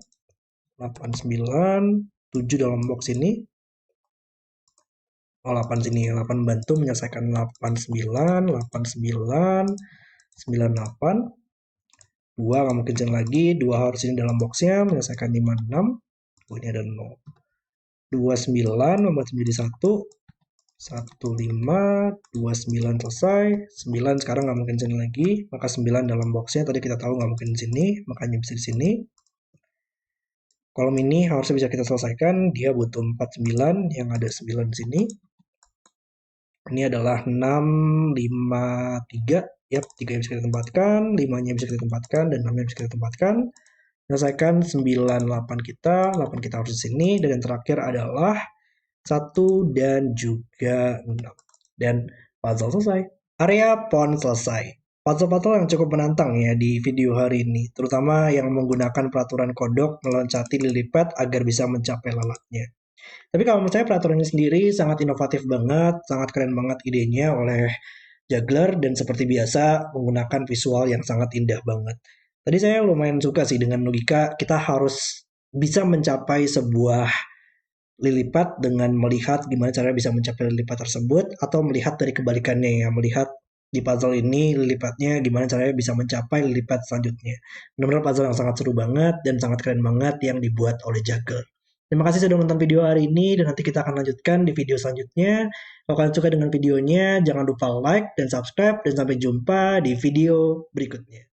8, 9, 7 dalam box ini. Oh 8 sini, 8 bantu menyelesaikan 8, 9, 8, 9, 9, 8. 2 nggak mungkin sini lagi, 2 harus ini dalam boxnya menyelesaikan 5, 6. Oh ini ada 0. 2, 9 membuat menjadi 1. 1, 5, 2, 9 selesai. 9 sekarang nggak mungkin sini lagi. Maka 9 dalam boxnya tadi kita tahu nggak mungkin di sini. Makanya bisa di sini. Kolom ini harusnya bisa kita selesaikan. Dia butuh 4, 9. Yang ada 9 di sini. Ini adalah 6, 5, 3. Yap, 3 yang bisa kita tempatkan. 5-nya bisa kita tempatkan. Dan 6-nya bisa kita tempatkan. Selesaikan 9, 8 kita. 8 kita harus di sini. Dan yang terakhir adalah 1 dan juga 6. Dan puzzle selesai. Area pon selesai. Puzzle-puzzle yang cukup menantang ya di video hari ini. Terutama yang menggunakan peraturan kodok meloncati lily pad agar bisa mencapai lalatnya. Tapi kalau menurut saya peraturan ini sendiri sangat inovatif banget. Sangat keren banget idenya oleh juggler. Dan seperti biasa menggunakan visual yang sangat indah banget. Tadi saya lumayan suka sih dengan logika kita harus bisa mencapai sebuah lilipat dengan melihat gimana cara bisa mencapai lilipat tersebut atau melihat dari kebalikannya ya, melihat di puzzle ini lilipatnya gimana caranya bisa mencapai lilipat selanjutnya. Benar-benar puzzle yang sangat seru banget dan sangat keren banget yang dibuat oleh Juggler. Terima kasih sudah menonton video hari ini dan nanti kita akan lanjutkan di video selanjutnya. Kalau kalian suka dengan videonya, jangan lupa like dan subscribe dan sampai jumpa di video berikutnya.